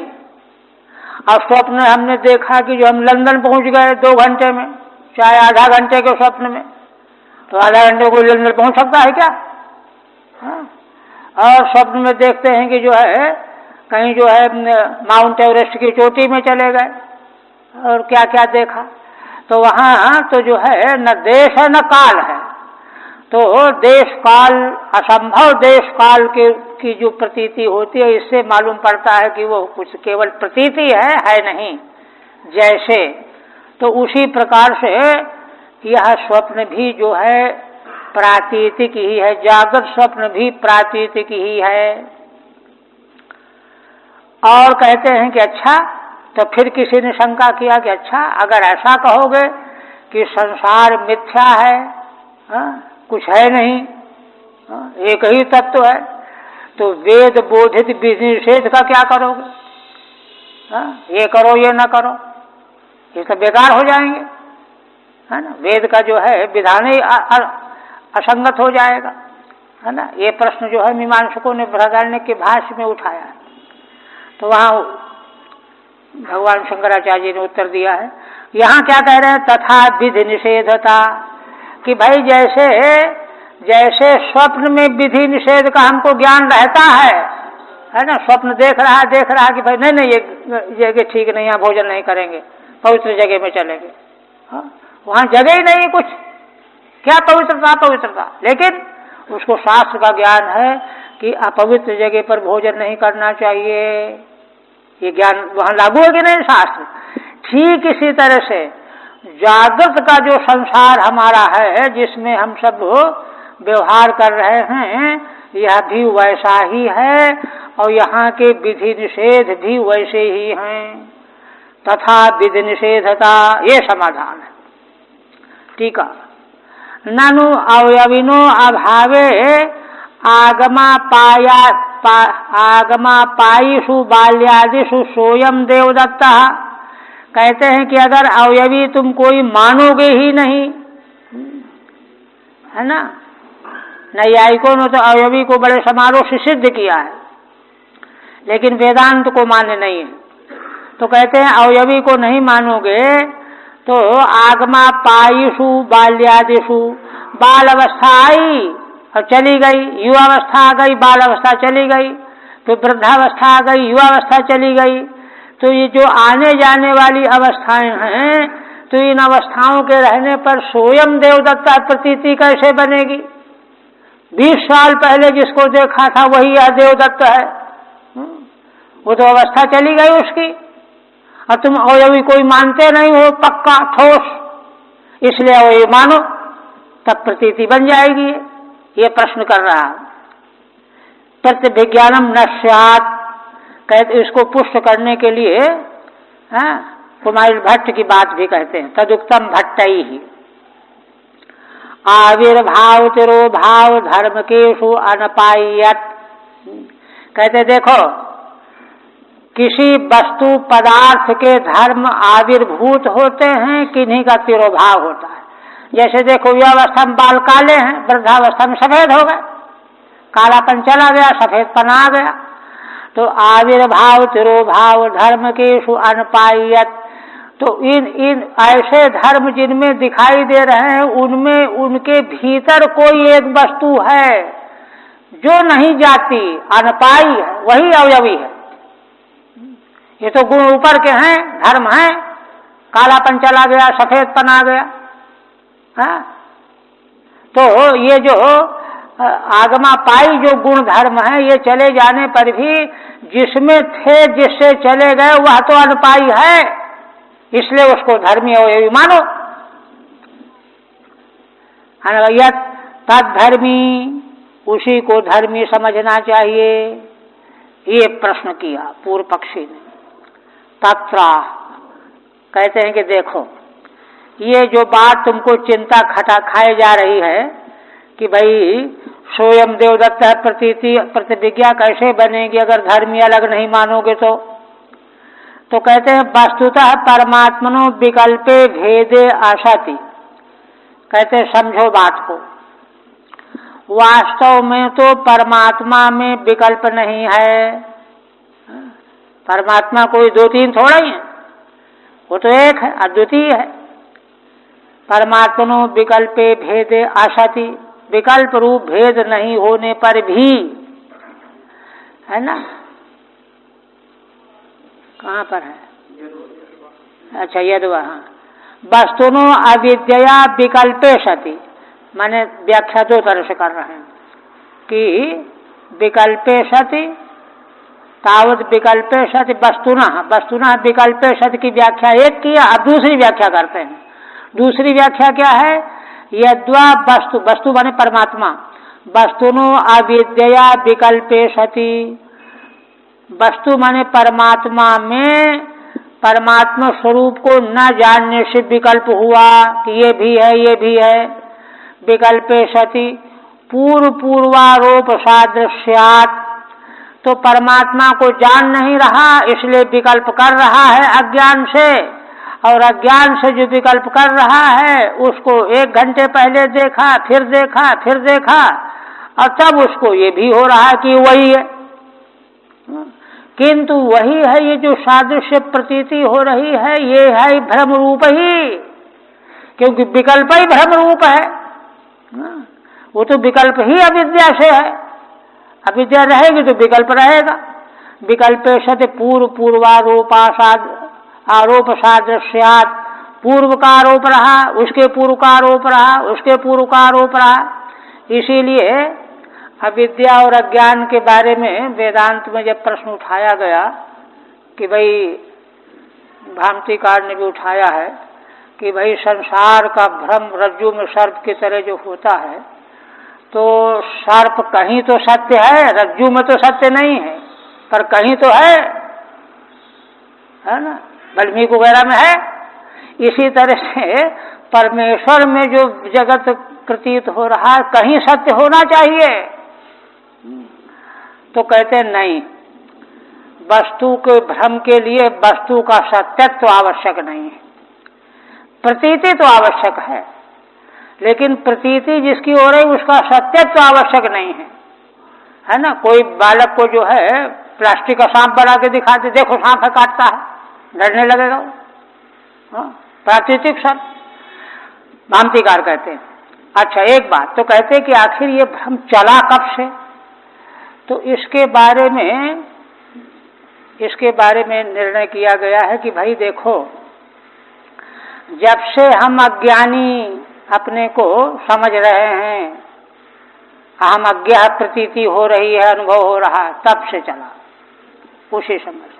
और स्वप्न हमने देखा कि जो हम लंदन पहुंच गए 2 घंटे में, चाहे आधा घंटे के स्वप्न में, तो आधा घंटे कोई लंदन पहुंच सकता है क्या? हाँ? और स्वप्न में देखते हैं कि जो है कहीं जो है माउंट एवरेस्ट की चोटी में चले गए और क्या क्या देखा। तो वहाँ तो जो है न देश है न काल है, तो देश काल असंभव देश काल की जो प्रतीति होती है, इससे मालूम पड़ता है कि वो कुछ केवल प्रतीति है नहीं जैसे। तो उसी प्रकार से यह स्वप्न भी जो है प्रातीतिक ही है, जागृत स्वप्न भी प्रातीतिक ही है। और कहते हैं कि अच्छा, तो फिर किसी ने शंका किया कि अच्छा अगर ऐसा कहोगे कि संसार मिथ्या है, कुछ है नहीं, एक ही तत्व है, तो वेद बोधित विधि निषेध का क्या करोगे? ये करो ये न करो, ये सब बेकार हो जाएंगे, है ना। वेद का जो है विधान ही असंगत हो जाएगा, है ना। ये प्रश्न जो है मीमांसकों ने बृहदारण्यक के भाष्य में उठाया है। तो वहाँ भगवान शंकराचार्य ने उत्तर दिया है। यहाँ क्या कह रहे हैं? तथा विधि निषेधता, कि भाई जैसे स्वप्न में विधि निषेध का हमको ज्ञान रहता है ना। स्वप्न देख रहा कि भाई नहीं ये जगह ठीक नहीं, यहाँ भोजन नहीं करेंगे, पवित्र जगह में चलेंगे। वहाँ जगह ही नहीं कुछ, क्या पवित्रता। लेकिन उसको शास्त्र का ज्ञान है कि अपवित्र जगह पर भोजन नहीं करना चाहिए। ये ज्ञान वहाँ लागू है कि नहीं शास्त्र? ठीक इसी तरह से जागृत का जो संसार हमारा है, जिसमें हम सब व्यवहार कर रहे हैं, यह भी वैसा ही है और यहाँ के विधि निषेध भी वैसे ही हैं। तथा विधि निषेधता, ये समाधान है। ठीक है। ननु अवयविनो अभावे आगमा पायिषु बाल्यादिषु सोयम देवदत्ता। कहते हैं कि अगर अवयवी तुम कोई मानोगे ही नहीं, है ना। नैयायिकों ने तो अवयवी को बड़े समारोह से सिद्ध किया है, लेकिन वेदांत को मान्य नहीं है। तो कहते हैं अवयवी को नहीं मानोगे तो आगमा पायिषु बाल्यादिषु, बाल अवस्था आई और चली गई, युवावस्था आ गई, बाल अवस्था चली गई, फिर वृद्धावस्था आ गई, युवावस्था चली गई। तो ये जो आने जाने वाली अवस्थाएं हैं, तो इन अवस्थाओं के रहने पर स्वयं देवदत्ता प्रतीति कैसे बनेगी? 20 साल पहले जिसको देखा था वही यह देवदत्त है। वो तो अवस्था चली गई उसकी, और तुम अवयवी कोई मानते नहीं हो पक्का ठोस, इसलिए अवयवी मानो, तब प्रतीति बन जाएगी। ये प्रश्न कर रहा है। प्रत्यभिज्ञानम न स्यात्, कहते इसको पुष्ट करने के लिए कुमार भट्ट की बात भी कहते हैं। तदुक्तम भट्टई ही आविर्भाव तिरोभाव धर्मकेषु अनपाय्यत। कहते देखो, किसी वस्तु पदार्थ के धर्म आविर्भूत होते हैं, किन्हीं का तिरोभाव होता है। जैसे देखो, युवावस्था में बाल काले हैं, वृद्धावस्था में सफेद हो गए, कालापन चला गया, सफेदपन आ गया। तो आविर्भाव तिरोभाव धर्मकेषु अनपाय्यत। तो इन ऐसे धर्म जिनमें दिखाई दे रहे हैं, उनमें उनके भीतर कोई एक वस्तु है जो नहीं जाती, अनपाई है, वही अवयवी है। ये तो गुण ऊपर के हैं, धर्म हैं, कालापन चला गया, सफेदपन आ गया, है? तो ये जो आगमा पाई जो गुण धर्म है, ये चले जाने पर भी जिसमें थे, जिससे चले गए, वह तो अनपाई है, इसलिए उसको धर्मी अवयवी मानो। यत् तद्धर्मी, उसी को धर्मी समझना चाहिए? ये प्रश्न किया पूर्व पक्षी ने। तत्रा कहते हैं कि देखो, ये जो बात तुमको चिंता खटा खाए जा रही है कि भाई स्वयं देवदत्त है प्रतीति प्रतिविज्ञा कैसे बनेगी अगर धर्मी अलग नहीं मानोगे तो कहते हैं वस्तुतः परमात्मनो विकल्पे भेदे आशाति। कहते हैं समझो बात को, वास्तव में तो परमात्मा में विकल्प नहीं है। परमात्मा कोई दो तीन थोड़ा ही है, वो तो एक है, अद्वितीय है। परमात्मनो विकल्पे भेदे आशाति, विकल्प रूप भेद नहीं होने पर भी, है ना, कहाँ पर है? अच्छा यद्वा, हाँ, वस्तुनो अविद्या विकल्पे सति, माने व्याख्या दो तरह से कर रहे हैं कि विकल्पे सति, तावत विकल्पे सति वस्तुना विकल्पे सति की व्याख्या एक की, अब दूसरी व्याख्या करते हैं। दूसरी व्याख्या क्या है? यद्वा वस्तु माने परमात्मा, वस्तुनो अविद्या विकल्पे सति, वस्तु माने परमात्मा में परमात्मा स्वरूप को न जानने से विकल्प हुआ कि ये भी है ये भी है। विकल्पे सति पूर्वारोप सादृश्यात्, तो परमात्मा को जान नहीं रहा इसलिए विकल्प कर रहा है अज्ञान से, और अज्ञान से जो विकल्प कर रहा है उसको 1 घंटे पहले देखा फिर देखा और तब उसको ये भी हो रहा है कि वही है, किंतु वही है। ये जो सादृश्य प्रतीति हो रही है ये है भ्रम रूप ही, क्योंकि विकल्प ही भ्रम रूप है। वो तो विकल्प ही अविद्या से है, अविद्या रहेगी तो विकल्प रहेगा। विकल्पे सति आरोप सादृश्यात्, पूर्व का आरोप रहा, उसके पूर्व का आरोप रहा, उसके पूर्व का आरोप रहा। इसीलिए अविद्या और अज्ञान के बारे में वेदांत में जब प्रश्न उठाया गया कि भाई, भामतीकार ने भी उठाया है कि भाई संसार का भ्रम रज्जु में सर्प की तरह जो होता है, तो सर्प कहीं तो सत्य है, रज्जु में तो सत्य नहीं है, पर कहीं तो है ना, वाल्मीकि वगैरह में है। इसी तरह से परमेश्वर में जो जगत प्रतीत हो रहा है कहीं सत्य होना चाहिए। तो कहते नहीं, वस्तु के भ्रम के लिए वस्तु का सत्यत्व आवश्यक नहीं है, प्रतीति तो आवश्यक है, प्रतीति जिसकी हो रही उसका सत्यत्व आवश्यक नहीं है ना। कोई बालक को जो है प्लास्टिक का सांप बना के दिखाते, देखो सांप है काटता है, डरने लगेगा वो, प्राकृतिक सब भामतीकार कहते हैं। अच्छा एक बात तो कहते हैं कि आखिर ये भ्रम चला कब से, तो इसके बारे में निर्णय किया गया है कि भाई देखो, जब से हम अज्ञानी अपने को समझ रहे हैं, हम अज्ञा प्रतीति हो रही है, अनुभव हो रहा है, तब से चला, उसी समय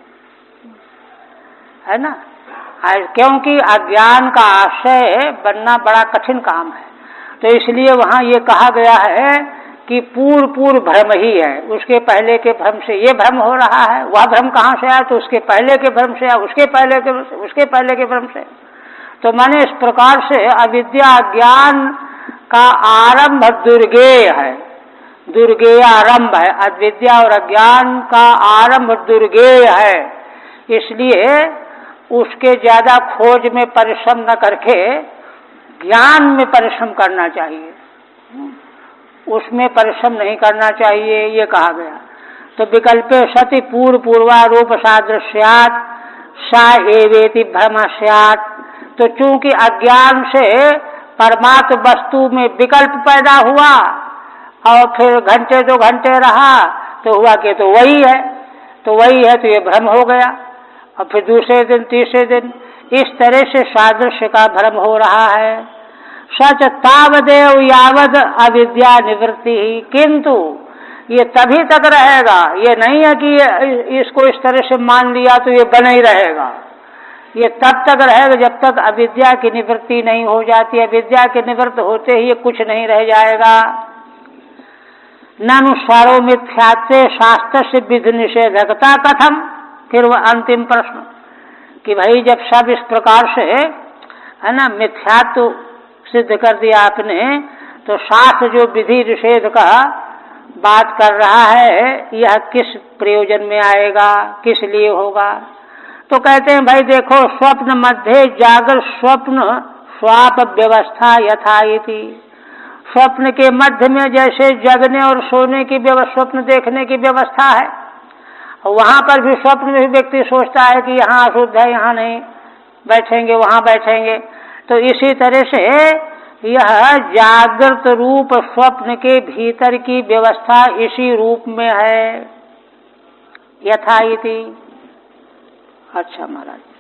है ना। क्योंकि अज्ञान का आश्रय बनना बड़ा कठिन काम है, तो इसलिए वहां ये कहा गया है कि पूर्व भ्रम ही है, उसके पहले के भ्रम से ये भ्रम हो रहा है। वह भ्रम कहाँ से आया? तो उसके पहले के भ्रम से आया, उसके पहले के भ्रम से। तो माने इस प्रकार से अविद्या ज्ञान का आरंभ दुर्गेय है, दुर्गेय आरंभ है, अविद्या और अज्ञान का आरंभ दुर्गेय है। इसलिए उसके ज्यादा खोज में परिश्रम न करके ज्ञान में परिश्रम करना चाहिए, उसमें परिश्रम नहीं करना चाहिए, ये कहा गया। तो विकल्पे सति पूर्वारोप सादृश्यात् सा एवेति भ्रमस्यात्, तो चूंकि अज्ञान से परमात्म वस्तु में विकल्प पैदा हुआ और फिर घंटे 2 घंटे रहा तो हुआ कि तो वही है, तो ये भ्रम हो गया, और फिर दूसरे दिन तीसरे दिन इस तरह से सादृश्य का भ्रम हो रहा है। सच तावदेव यावद अविद्या निवृत्ति ही, किंतु ये तभी तक रहेगा, ये नहीं है कि इसको इस तरह से मान लिया तो ये बना ही रहेगा। ये तब तक रहेगा जब तक अविद्या की निवृत्ति नहीं हो जाती। अविद्या के निवृत्त होते ही ये कुछ नहीं रह जाएगा। नानुस्वारो मिथ्यात्वे शास्त्र से विधि निषेधकता कथम। फिर वह अंतिम प्रश्न कि भाई जब सब इस प्रकार से है ना मिथ्यात्व सिद्ध कर दिया आपने, तो शास्त्र जो विधि निषेध का बात कर रहा है यह किस प्रयोजन में आएगा, किस लिए होगा। तो कहते हैं भाई देखो, स्वप्न मध्य जागर स्वप्न स्वाप व्यवस्था यथा इति। स्वप्न के मध्य में जैसे जगने और सोने की स्वप्न देखने की व्यवस्था है, वहां पर भी स्वप्न में भी व्यक्ति सोचता है कि यहाँ अशुद्ध है, यहाँ नहीं बैठेंगे, वहां बैठेंगे। तो इसी तरह से यह जागृत रूप स्वप्न के भीतर की व्यवस्था इसी रूप में है, यथा इति। अच्छा महाराज।